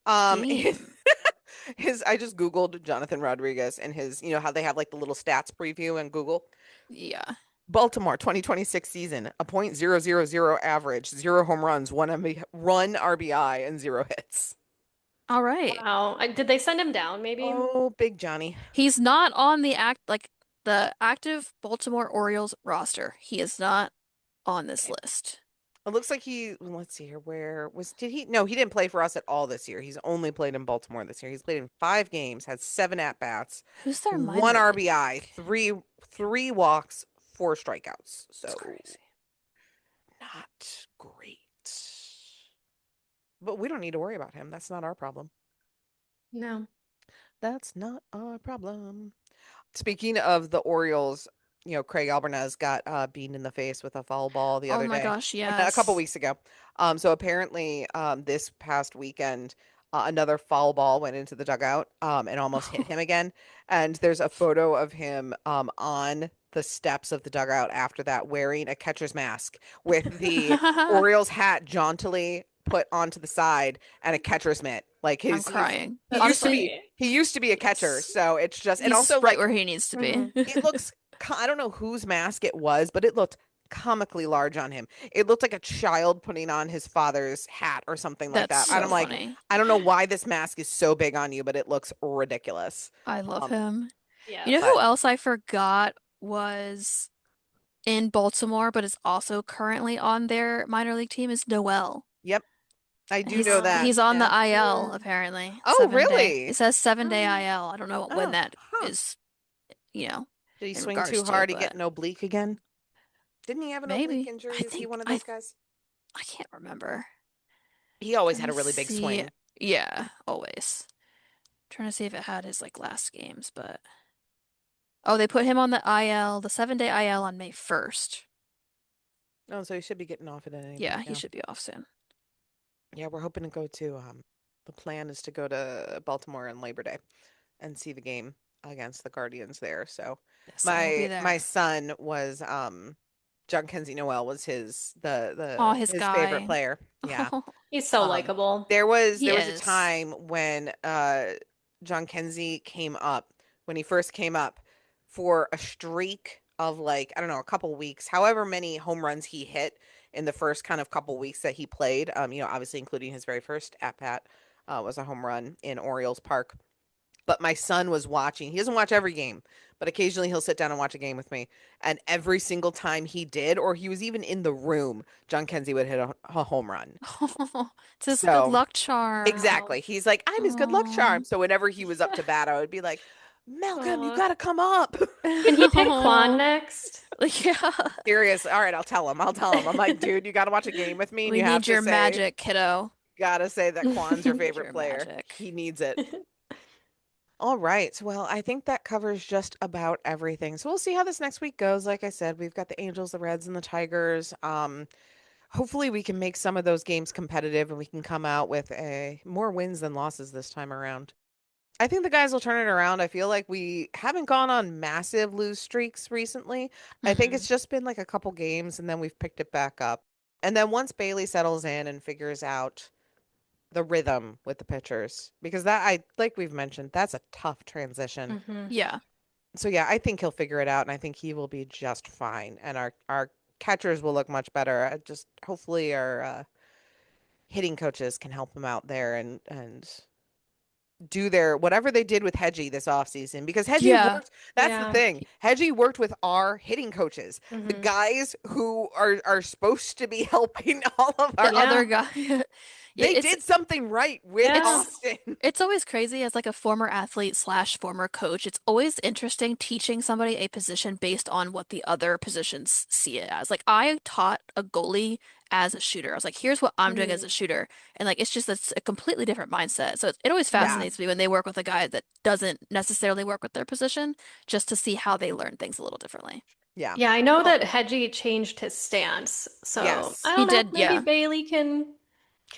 His, game. I just Googled Jonathan Rodriguez and how they have like the little stats preview in Google. Yeah. Baltimore 2026 season, a .000 average, 0 home runs, one RBI, and 0 hits. All right. Wow. Did they send him down, maybe? Oh, big Johnny. He's not on the active Baltimore Orioles roster. He is not on this Okay. list. It looks like let's see here. Did he? No, he didn't play for us at all this year. He's only played in Baltimore this year. He's played in 5 games, had 7 at-bats, Who's their one minor RBI, league? three walks, 4 strikeouts. That's So crazy. not great. But we don't need to worry about him. That's not our problem. No. That's not our problem. Speaking of the Orioles, Craig Albertez got beaten in the face with a foul ball the Oh other my day, gosh, a couple yes. weeks ago. So apparently, this past weekend, another foul ball went into the dugout, and almost hit him again. And there's a photo of him on the steps of the dugout after that, wearing a catcher's mask with the Orioles hat jauntily put onto the side and a catcher's mitt. Like I'm his he's crying. he That's used to Honestly, be funny. he used to be a catcher, yes. so it's just and He's also right like where he needs to be. Hmm. it looks I don't know whose mask it was, but it looked comically large on him. It looked like a child putting on his father's hat or something like That's that. And so I'm like, funny. I don't know why this mask is so big on you, but it looks ridiculous. I love Um, him. You know Yes. who but else I forgot was in Baltimore, but is also currently on their minor league team is Noel. yep, I And do know that. he's on the Yeah. IL Mm. apparently. Oh, 7 day. It really? says 7 day Oh. IL. I don't know when Oh, that huh. is, you know, Did he in swing regards too to, hard to get but an oblique again? Didn't he have an oblique maybe. injury? I Is he think one of those guys? I can't remember. He always Trying had to a really big see. swing. Yeah, always. Trying to see if it had his like last games, but oh, they put him on the IL, the 7 day IL on May 1st. Oh, so he should be getting off it at any Yeah, point he now. should be off soon. Yeah, we're hoping to go to the plan is to go to Baltimore on Labor Day and see the game against the Guardians there. So Yes, I will be my there. son was John Kenzie Noel was Oh, the his his favorite guy. player. Yeah. He's so Um likable. He there was a is. time when John Kenzie came up when he first came up for a streak of like I don't know a couple weeks, however many home runs he hit in the first kind of couple weeks that he played. Obviously including his very first at bat was a home run in Orioles Park. But my son was watching. He doesn't watch every game, but occasionally he'll sit down and watch a game with me. And every single time he did, or he was even in the room, John Kenzie would hit a home run. It's his good So luck charm. Wow. exactly. He's like, I'm his good luck Oh. charm. So whenever he was up Yeah. to bat, I would be like, Malcolm, you Aw. gotta come up. Can he pick Quan next? Like, yeah. Serious. All right, I'll tell him. I'll tell him. I'm like, dude, you gotta watch a game with me and We you have need to your say, magic, kiddo. that Quan's your We need favorite your player. magic. He needs it. All right. Well, I think that covers just about everything. So we'll see how this next week goes. Like I said, we've got the Angels, the Reds, and the Tigers. Hopefully we can make some of those games competitive and we can come out with a more wins than losses this time around. I think the guys will turn it around. I feel like we haven't gone on massive lose streaks recently. I think Hmm. it's just been like a couple games and then we've picked it back up. And then once Bailey settles in and figures out the rhythm with the pitchers, because that I like we've mentioned, that's a tough transition. Hmm. Yeah. So yeah, I think he'll figure it out and I think he will be just fine. And our catchers will look much better. Just hopefully our hitting coaches can help him out there and do their whatever they did with Hedgie this offseason because Hedgie Yeah. worked. That's the Yeah. thing. Hedgie worked with our hitting coaches, the Hmm. guys who are supposed to be helping all of The our. other Yeah. guy. They It's did something right with Yeah. it's Austin. it's always crazy as like a former athlete slash former coach. It's always interesting teaching somebody a position based on what the other positions see it as. Like I taught a goalie as a shooter. I was like, here's what I'm doing as a Mm. shooter. And like it's just a completely different mindset. So it always Yeah. fascinates me when they work with a guy that doesn't necessarily work with their position, just to see how they learn things a little differently. Yeah. Yeah, I know Well, that Hedgie changed his stance, so I yes. He don't know. did, Maybe yeah. Bailey can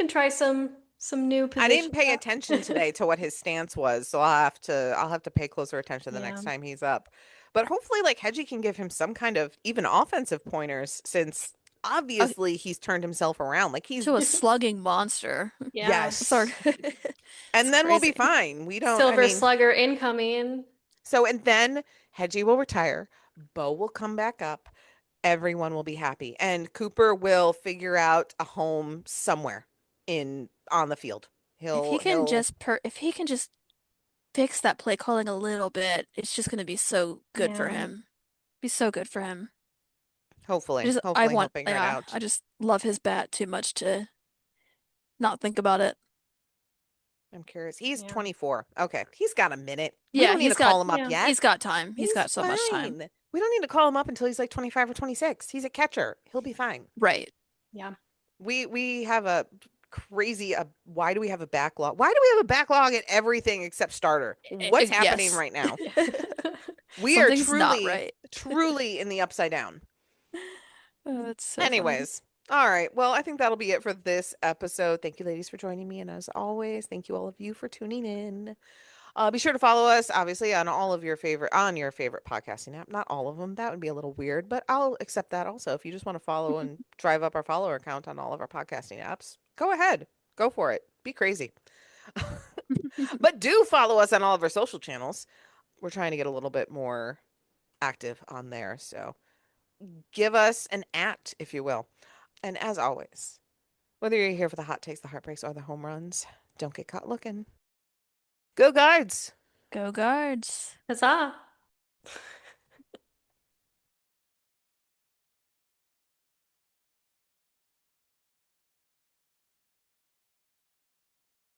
try some new I didn't positions pay out. attention today to what his stance was, so I'll have to pay closer attention the next Yeah. time he's up. But hopefully like Hedgie can give him some kind of even offensive pointers since Oh, obviously he's turned himself around. Like he's to a slugging monster. Yeah. Sorry. yes. It's And then we'll be crazy. fine. We don't I Silver mean, Slugger incoming. so and then Hedgie will retire, Bo will come back up, everyone will be happy, and Cooper will figure out a home somewhere in on the field. He'll If he can just fix that play calling a little bit, it's just going to be so good for Yeah. him. Be so good for him. hopefully he'll figure it Yeah, out. I just love his bat too much to not think about it. I'm curious. He's Yeah. 24. Okay, he's got a minute. We Yeah, don't need to call him up Yeah. yet. he's got time. He's He's got so much time. fine. We don't need to call him up until he's like 25 or 26. He's a catcher. He'll be fine. Right. Yeah. We have a crazy why do we have a backlog? Why do we have a backlog at everything except starter? What's happening Yes. right now? We are Something's not right. truly in the upside down. Oh, it's so funny. Anyways, all right. Well, I think that'll be it for this episode. Thank you, ladies, for joining me. And as always, thank you all of you for tuning in. Be sure to follow us, obviously, on your favorite podcasting app. Not all of them. That would be a little weird, but I'll accept that also. If you just want to follow and drive up our follower count on all of our podcasting apps, go ahead. Go for it. Be crazy. But do follow us on all of our social channels. We're trying to get a little bit more active on there. So give us an at, if you will. And as always, whether you're here for the hot takes, the heartbreaks, or the home runs, don't get caught looking. Go guards! Go Guards. Huzzah.